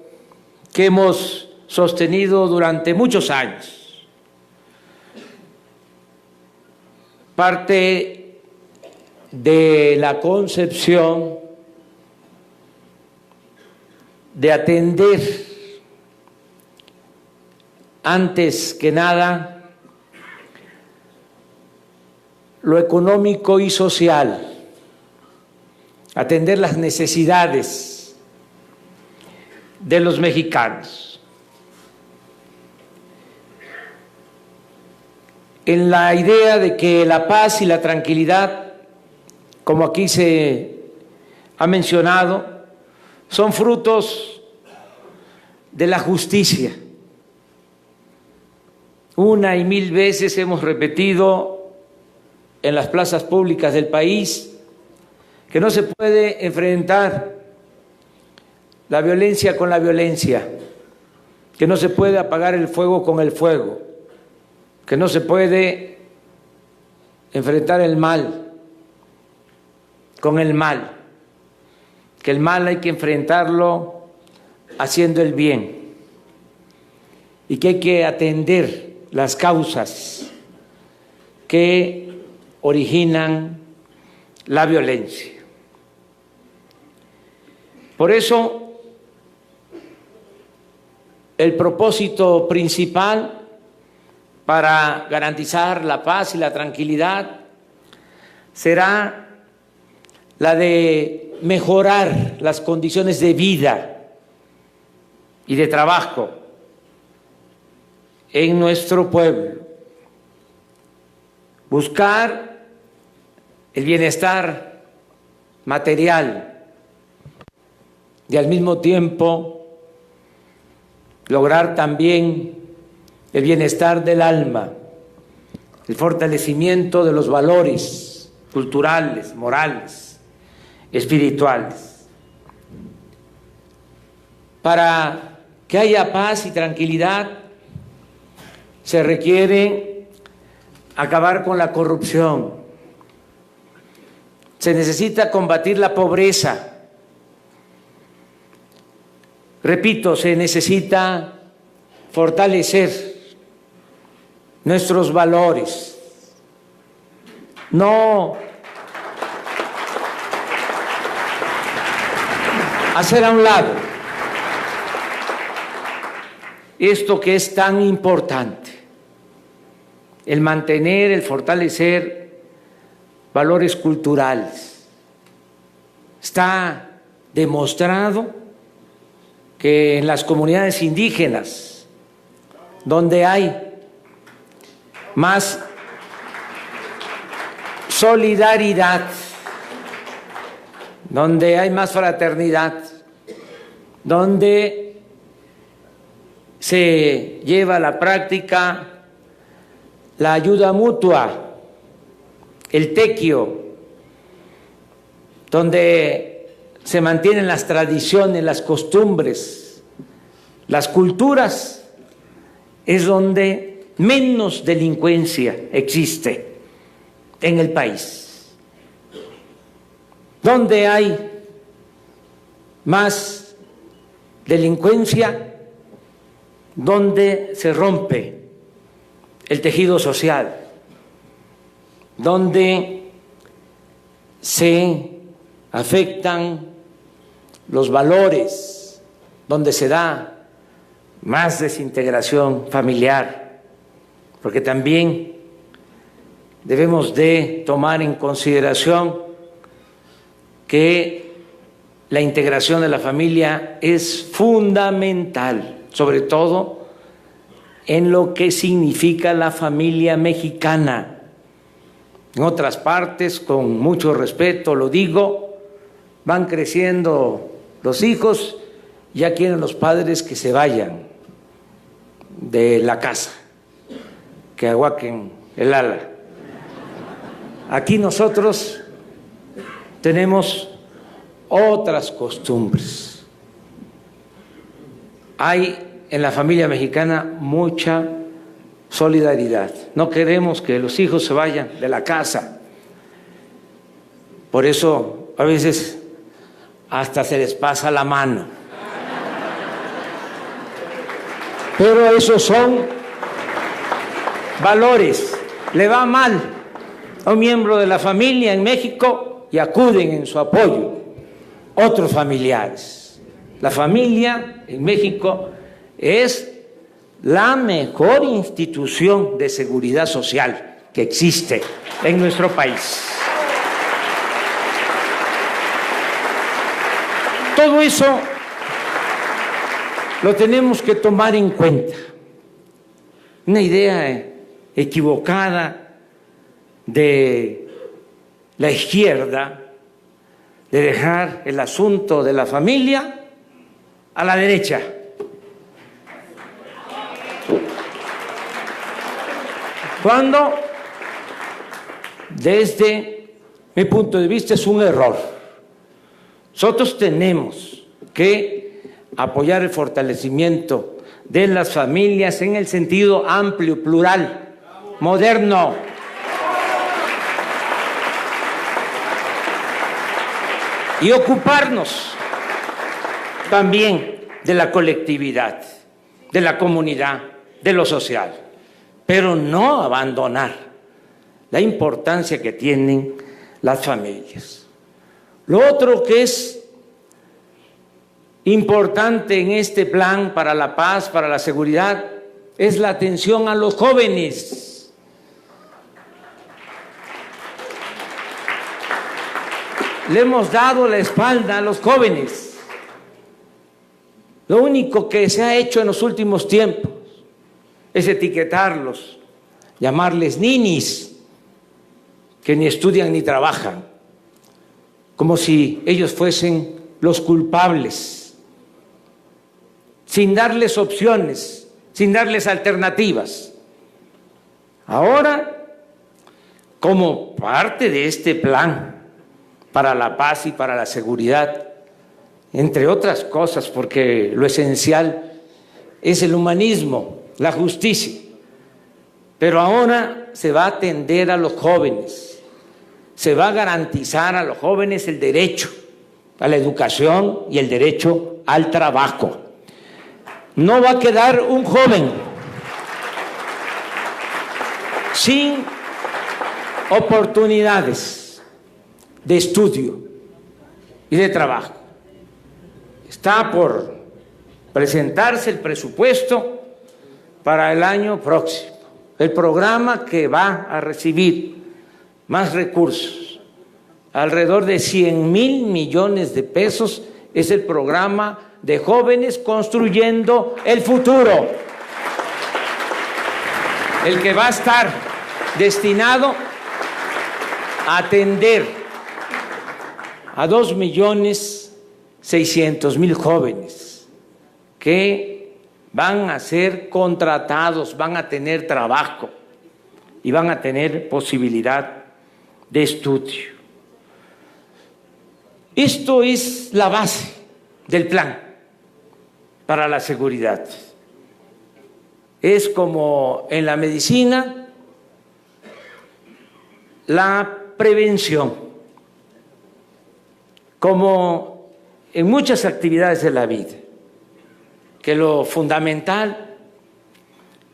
que hemos sostenido durante muchos años, parte de la concepción de atender antes que nada lo económico y social, atender las necesidades de los mexicanos. En la idea de que la paz y la tranquilidad, como aquí se ha mencionado, son frutos de la justicia. Una y mil veces hemos repetido en las plazas públicas del país que no se puede enfrentar la violencia con la violencia, que no se puede apagar el fuego con el fuego, que no se puede enfrentar el mal con el mal, que el mal hay que enfrentarlo haciendo el bien y que hay que atender las causas que originan la violencia. Por eso el propósito principal para garantizar la paz y la tranquilidad será la de mejorar las condiciones de vida y de trabajo en nuestro pueblo, buscar el bienestar material y al mismo tiempo lograr también el bienestar del alma, el fortalecimiento de los valores culturales, morales, espirituales. Para que haya paz y tranquilidad se requiere acabar con la corrupción, se necesita combatir la pobreza. Repito, se necesita fortalecer nuestros valores, no hacer a un lado esto que es tan importante, el mantener, el fortalecer valores culturales. Está demostrado que en las comunidades indígenas, donde hay más solidaridad, donde hay más fraternidad, donde se lleva a la práctica la ayuda mutua, el tequio, donde se mantienen las tradiciones, las costumbres, las culturas, es donde menos delincuencia existe en el país. Donde hay más delincuencia, donde se rompe el tejido social, donde se afectan los valores, donde se da más desintegración familiar, porque también debemos de tomar en consideración que la integración de la familia es fundamental, sobre todo en lo que significa la familia mexicana. En otras partes, con mucho respeto lo digo, van creciendo los hijos, ya quieren los padres que se vayan de la casa, que aguaquen el ala. Aquí nosotros tenemos otras costumbres. Hay en la familia mexicana mucha solidaridad. No queremos que los hijos se vayan de la casa. Por eso a veces hasta se les pasa la mano. Pero esos son valores. Le va mal a un miembro de la familia en México y acuden en su apoyo otros familiares. La familia en México es la mejor institución de seguridad social que existe en nuestro país. Todo eso lo tenemos que tomar en cuenta. Una idea equivocada de la izquierda de dejar el asunto de la familia a la derecha. Cuando, desde mi punto de vista, es un error. Nosotros tenemos que apoyar el fortalecimiento de las familias en el sentido amplio, plural, moderno. Y ocuparnos también de la colectividad, de la comunidad, de lo social, pero no abandonar la importancia que tienen las familias. Lo otro que es importante en este plan para la paz, para la seguridad, es la atención a los jóvenes. Le hemos dado la espalda a los jóvenes. Lo único que se ha hecho en los últimos tiempos es etiquetarlos, llamarles ninis, que ni estudian ni trabajan, como si ellos fuesen los culpables, sin darles opciones, sin darles alternativas. Ahora, como parte de este plan para la paz y para la seguridad, entre otras cosas, porque lo esencial es el humanismo, la justicia, pero ahora se va a atender a los jóvenes, se va a garantizar a los jóvenes el derecho a la educación y el derecho al trabajo. No va a quedar un joven sin oportunidades de estudio y de trabajo. Está por presentarse el presupuesto para el año próximo, el programa que va a recibir más recursos, alrededor de 100,000 millones de pesos, es el programa de jóvenes construyendo el futuro, el que va a estar destinado a atender a 2,600,000 jóvenes que van a ser contratados, van a tener trabajo y van a tener posibilidad de estudio. Esto es la base del plan para la seguridad. Es como en la medicina, la prevención, como en muchas actividades de la vida, que lo fundamental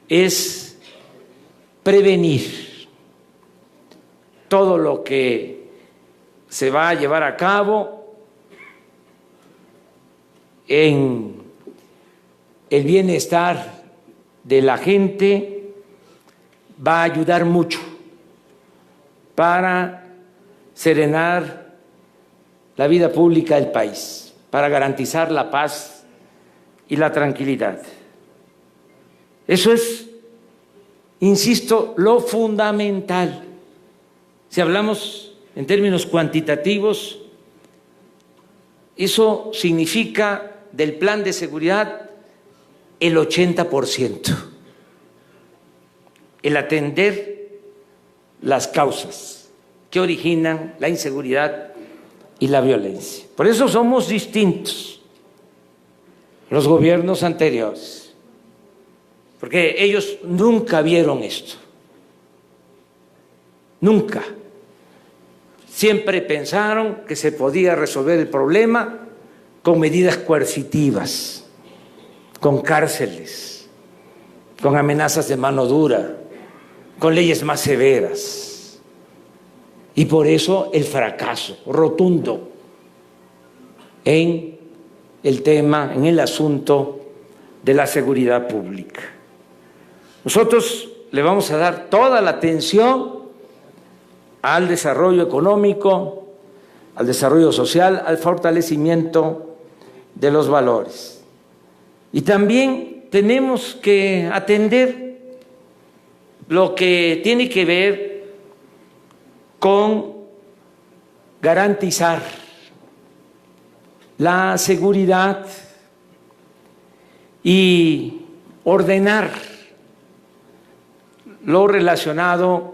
es prevenir todo lo que se va a llevar a cabo en el bienestar de la gente, va a ayudar mucho para serenar la vida pública del país, para garantizar la paz y la tranquilidad. Eso es, insisto, lo fundamental. Si hablamos en términos cuantitativos, eso significa del plan de seguridad el 80%, el atender las causas que originan la inseguridad y la violencia. Por eso somos distintos los gobiernos anteriores, porque ellos nunca vieron esto, nunca. Siempre pensaron que se podía resolver el problema con medidas coercitivas, con cárceles, con amenazas de mano dura, con leyes más severas. Y por eso el fracaso rotundo en el tema, en el asunto de la seguridad pública. Nosotros le vamos a dar toda la atención al desarrollo económico, al desarrollo social, al fortalecimiento de los valores. Y también tenemos que atender lo que tiene que ver con garantizar la seguridad y ordenar lo relacionado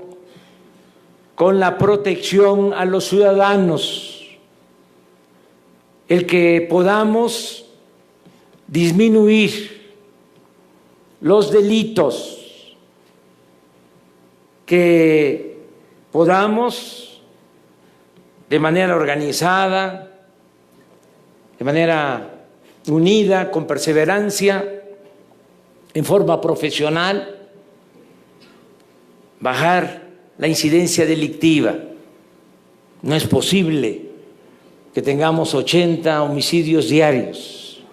con la protección a los ciudadanos, el que podamos disminuir los delitos, que podamos de manera organizada, de manera unida, con perseverancia, en forma profesional, bajar la incidencia delictiva. No es posible que tengamos 80 homicidios diarios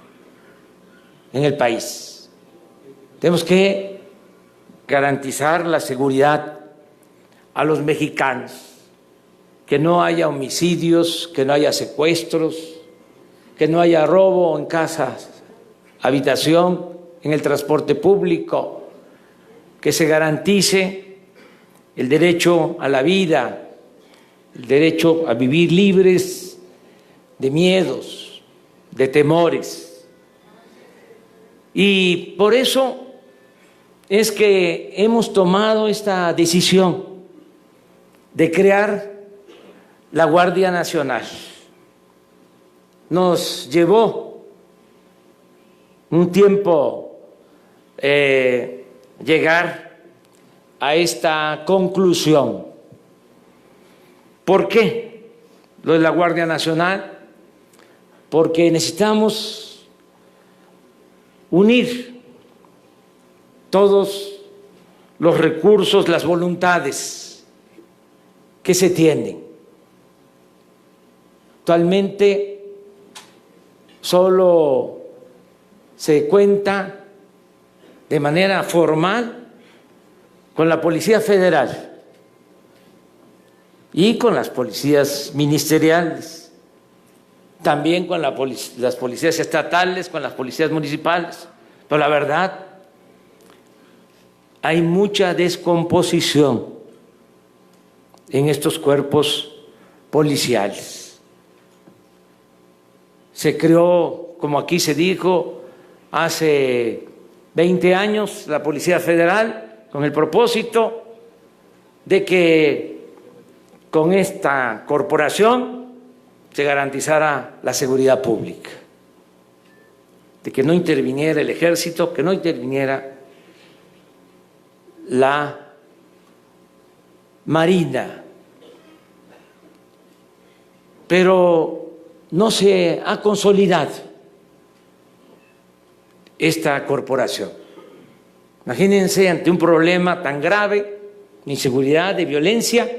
en el país. Tenemos que garantizar la seguridad a los mexicanos, que no haya homicidios, que no haya secuestros, que no haya robo en casas, habitación, en el transporte público, que se garantice el derecho a la vida, el derecho a vivir libres de miedos, de temores. Y por eso es que hemos tomado esta decisión de crear la Guardia Nacional. Nos llevó un tiempo llegar a esta conclusión. ¿Por qué lo de la Guardia Nacional? Porque necesitamos unir todos los recursos, las voluntades que se tienen. Actualmente solo se cuenta de manera formal con la Policía Federal y con las policías ministeriales, también con las policías estatales, con las policías municipales. Pero la verdad, hay mucha descomposición en estos cuerpos policiales. Se creó, como aquí se dijo, hace 20 años la Policía Federal con el propósito de que con esta corporación se garantizara la seguridad pública, de que no interviniera el ejército, que no interviniera la Marina. Pero no se ha consolidado esta corporación. Imagínense, ante un problema tan grave de inseguridad, de violencia,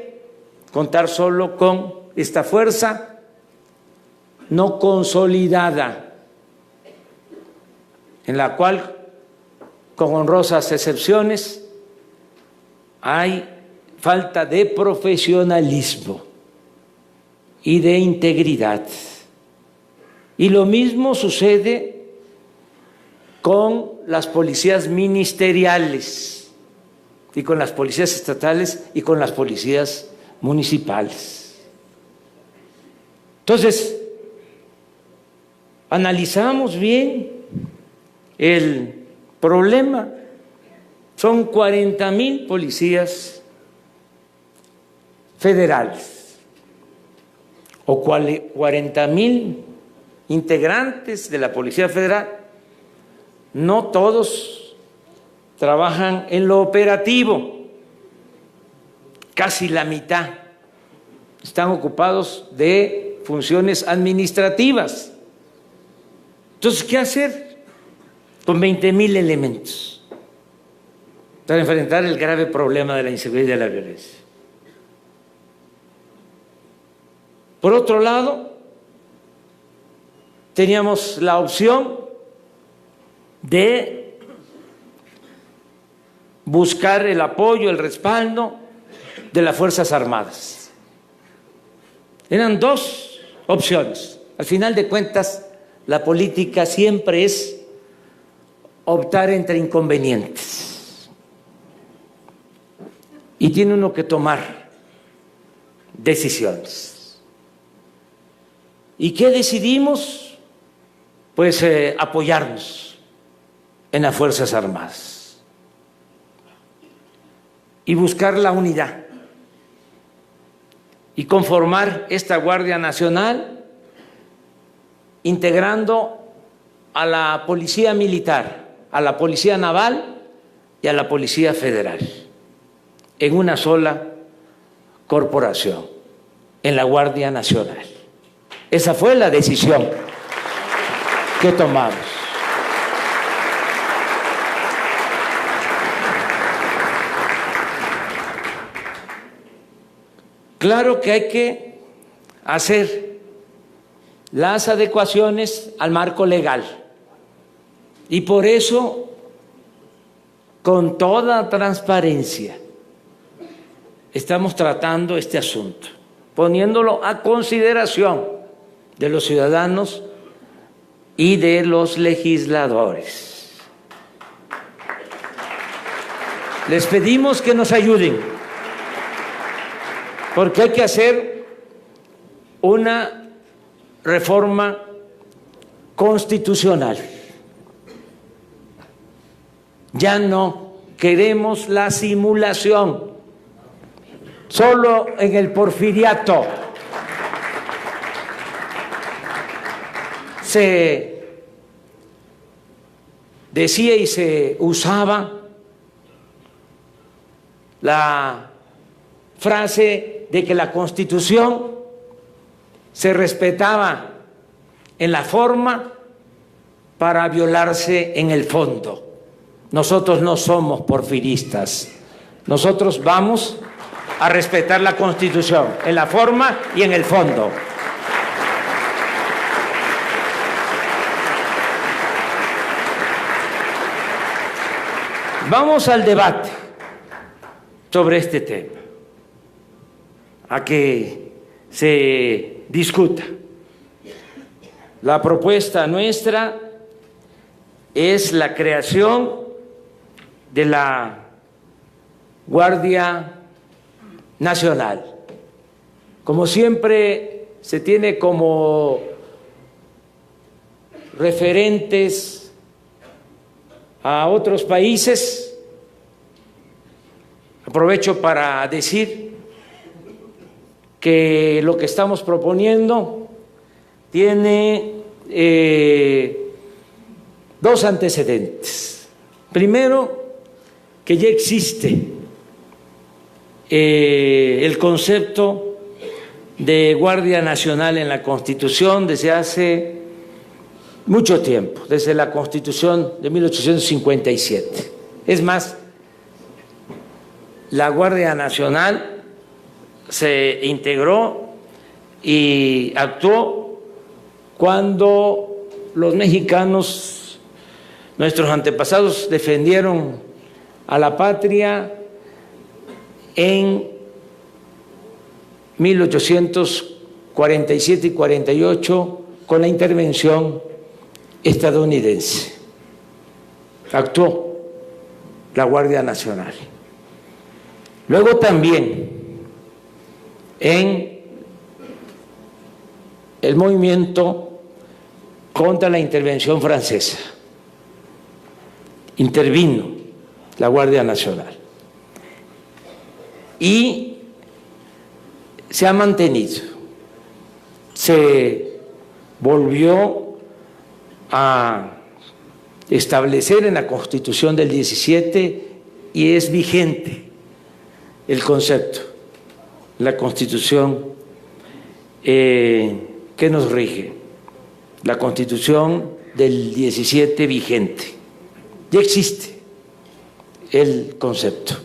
contar solo con esta fuerza no consolidada, en la cual, con honrosas excepciones, hay falta de profesionalismo y de integridad. Y lo mismo sucede con las policías ministeriales y con las policías estatales y con las policías municipales. Entonces, analizamos bien el problema. Son 40,000 policías federales o 40,000 integrantes de la Policía Federal. No todos trabajan en lo operativo, casi la mitad están ocupados de funciones administrativas. Entonces, ¿qué hacer con 20,000 elementos para enfrentar el grave problema de la inseguridad y de la violencia? Por otro lado, teníamos la opción de buscar el apoyo, el respaldo de las Fuerzas Armadas. Eran dos opciones. Al final de cuentas, la política siempre es optar entre inconvenientes. Y tiene uno que tomar decisiones. ¿Y qué decidimos? Pues apoyarnos en las Fuerzas Armadas y buscar la unidad y conformar esta Guardia Nacional integrando a la Policía Militar, a la Policía Naval y a la Policía Federal en una sola corporación, en la Guardia Nacional. Esa fue la decisión que tomamos. Claro que hay que hacer las adecuaciones al marco legal. Y por eso, con toda transparencia, estamos tratando este asunto, poniéndolo a consideración de los ciudadanos y de los legisladores. Les pedimos que nos ayuden, porque hay que hacer una reforma constitucional. Ya no queremos la simulación, solo en el porfiriato se decía y se usaba la frase de que la Constitución se respetaba en la forma para violarse en el fondo. Nosotros no somos porfiristas, nosotros vamos a respetar la Constitución en la forma y en el fondo. Vamos al debate sobre este tema, a que se discuta. La propuesta nuestra es la creación de la Guardia Nacional. Como siempre se tiene como referentes a otros países, aprovecho para decir que lo que estamos proponiendo tiene dos antecedentes. Primero, que ya existe el concepto de Guardia Nacional en la Constitución desde hace mucho tiempo, desde la Constitución de 1857. Es más, la Guardia Nacional se integró y actuó cuando los mexicanos, nuestros antepasados, defendieron a la patria en 1847 y 48 con la intervención estadounidense. Actuó la Guardia Nacional. Luego también en el movimiento contra la intervención francesa intervino la Guardia Nacional y se ha mantenido, se volvió a establecer en la Constitución del 17 y es vigente el concepto, la Constitución que nos rige, la Constitución del 17 vigente, ya existe el concepto.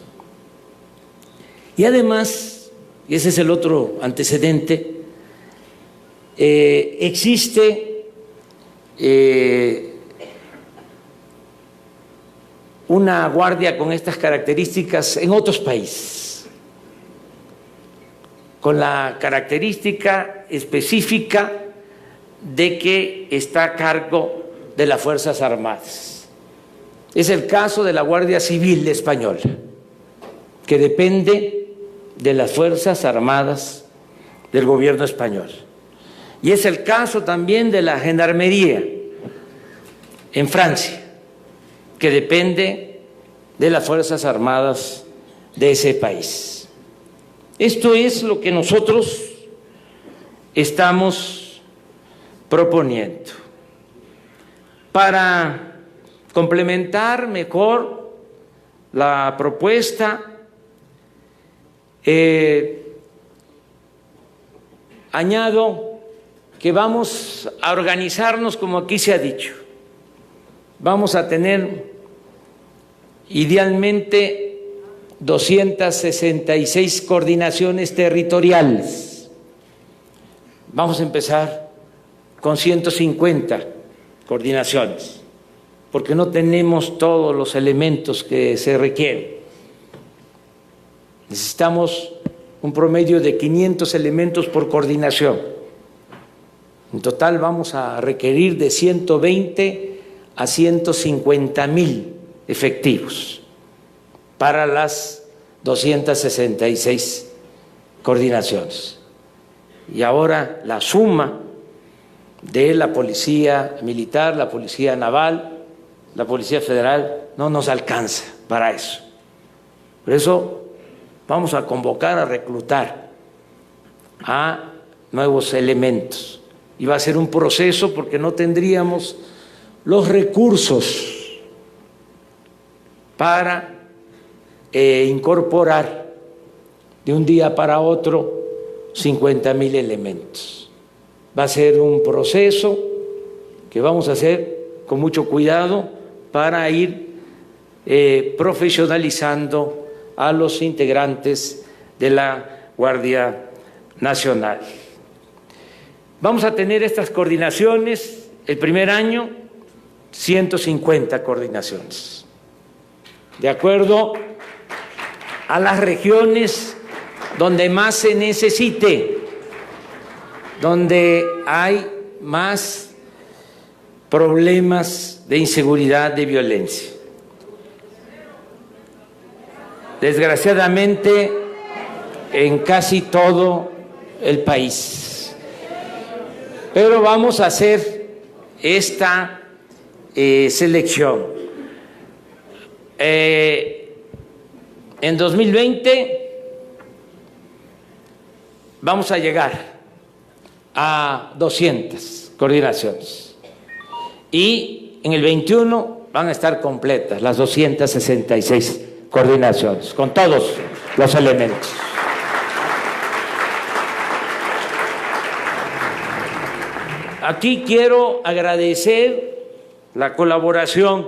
Y además, y ese es el otro antecedente, existe una guardia con estas características en otros países, con la característica específica de que está a cargo de las Fuerzas Armadas. Es el caso de la Guardia Civil Española, que depende de las Fuerzas Armadas del gobierno español. Y es el caso también de la Gendarmería en Francia, que depende de las Fuerzas Armadas de ese país. Esto es lo que nosotros estamos proponiendo para complementar mejor la propuesta. Añado que vamos a organizarnos como aquí se ha dicho. Vamos a tener idealmente 266 coordinaciones territoriales. Vamos a empezar con 150 coordinaciones. porque no tenemos todos los elementos que se requieren. Necesitamos un promedio de 500 elementos por coordinación. En total vamos a requerir de 120 a 150,000 efectivos para las 266 coordinaciones. Y ahora la suma de la Policía Militar, la Policía Naval, la Policía Federal no nos alcanza para eso. Por eso vamos a convocar a reclutar a nuevos elementos. Y va a ser un proceso porque no tendríamos los recursos para incorporar de un día para otro 50,000 elementos. Va a ser un proceso que vamos a hacer con mucho cuidado para ir profesionalizando a los integrantes de la Guardia Nacional. Vamos a tener estas coordinaciones el primer año, 150 coordinaciones, de acuerdo a las regiones donde más se necesite, donde hay más problemas de inseguridad, de violencia. Desgraciadamente, en casi todo el país. Pero vamos a hacer esta selección. En 2020 vamos a llegar a 200 coordinaciones y en el 21 van a estar completas las 266 coordinaciones con todos los elementos. Aquí quiero agradecer la colaboración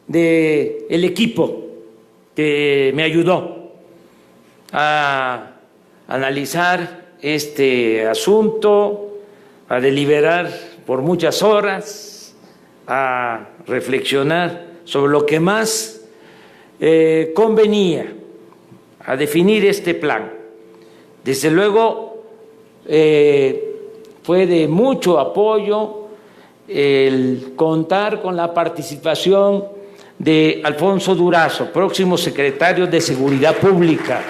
del equipo que me ayudó a analizar este asunto, a deliberar por muchas horas, a reflexionar sobre lo que más convenía, a definir este plan. Desde luego, fue de mucho apoyo el contar con la participación de Alfonso Durazo, próximo secretario de Seguridad Pública.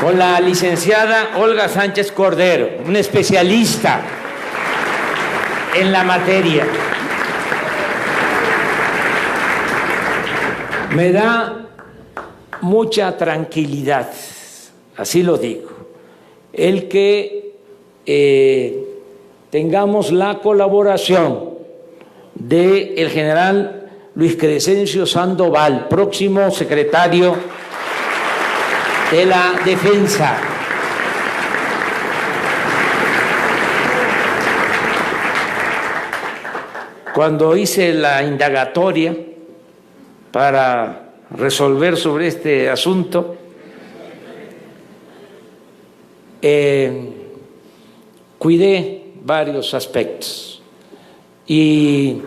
Con la licenciada Olga Sánchez Cordero, una especialista en la materia. Me da mucha tranquilidad, así lo digo, el que tengamos la colaboración del general Luis Crescencio Sandoval, próximo secretario de la Defensa. Cuando hice la indagatoria para resolver sobre este asunto, cuidé varios aspectos y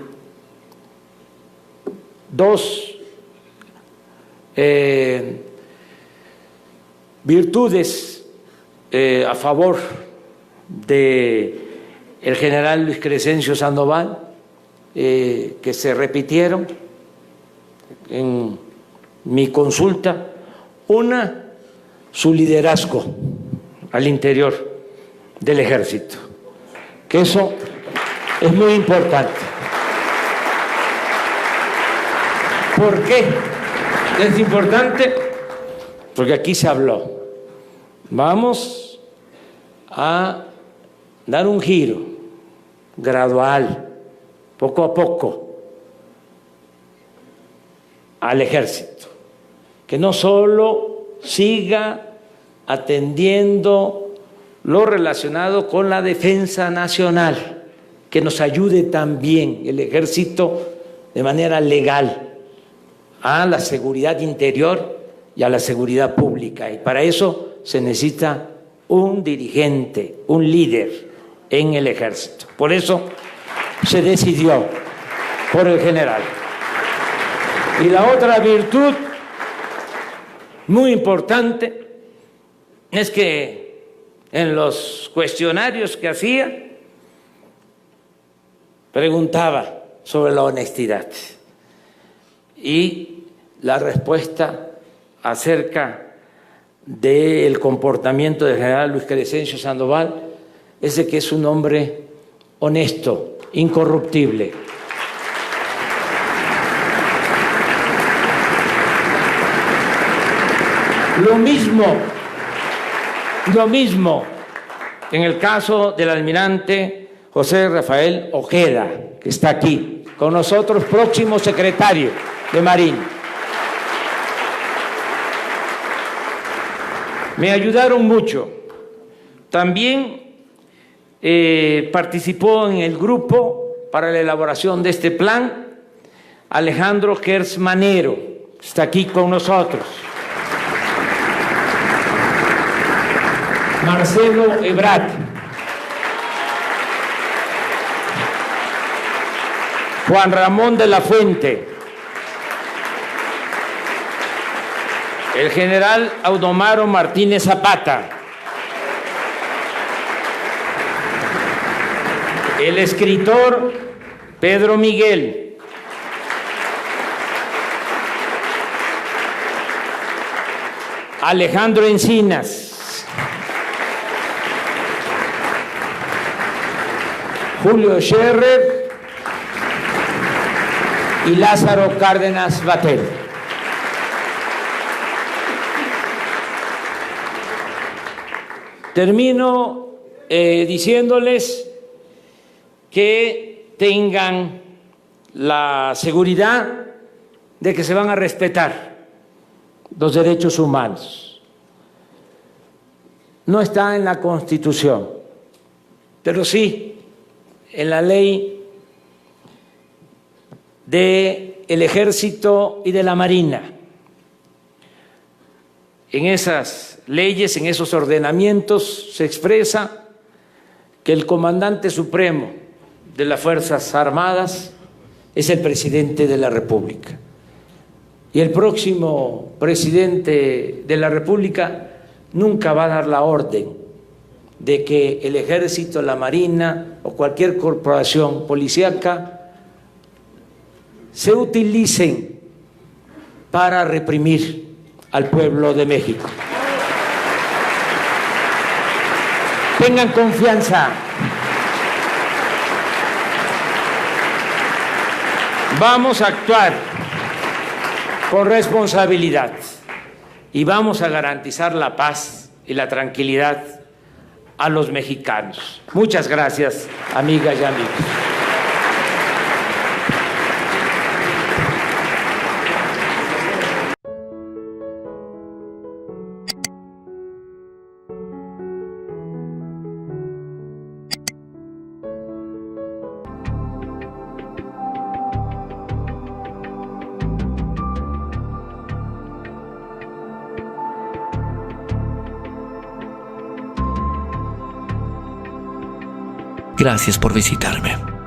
dos virtudes a favor de el general Luis Crescencio Sandoval que se repitieron en mi consulta. Una, su liderazgo al interior del ejército, que eso es muy importante. ¿Por qué es importante? Porque aquí se habló. Vamos a dar un giro gradual, poco a poco, al ejército, que no solo siga atendiendo lo relacionado con la defensa nacional, que nos ayude también el ejército de manera legal a la seguridad interior y a la seguridad pública. Y para eso se necesita un dirigente, un líder en el ejército. Por eso se decidió por el general. Y la otra virtud muy importante es que en los cuestionarios que hacía preguntaba sobre la honestidad y la respuesta acerca del comportamiento del general Luis Crescencio Sandoval es de que es un hombre honesto, incorruptible. Lo mismo en el caso del almirante José Rafael Ojeda, que está aquí con nosotros, próximo secretario de Marina. Me ayudaron mucho. También participó en el grupo para la elaboración de este plan Alejandro Gers Manero, está aquí con nosotros. Marcelo Ebrard, Juan Ramón de la Fuente, el general Audomaro Martínez Zapata, el escritor Pedro Miguel, Alejandro Encinas, Julio Scherer y Lázaro Cárdenas Batel. Termino diciéndoles que tengan la seguridad de que se van a respetar los derechos humanos. No está en la Constitución, pero sí en la ley del Ejército y de la Marina. En esas leyes, en esos ordenamientos, se expresa que el comandante supremo de las Fuerzas Armadas es el presidente de la República. Y el próximo presidente de la República nunca va a dar la orden de que el Ejército, la Marina o cualquier corporación policíaca se utilicen para reprimir al pueblo de México. Tengan confianza. Vamos a actuar con responsabilidad y vamos a garantizar la paz y la tranquilidad a los mexicanos. Muchas gracias, amigas y amigos.
Gracias por visitarme.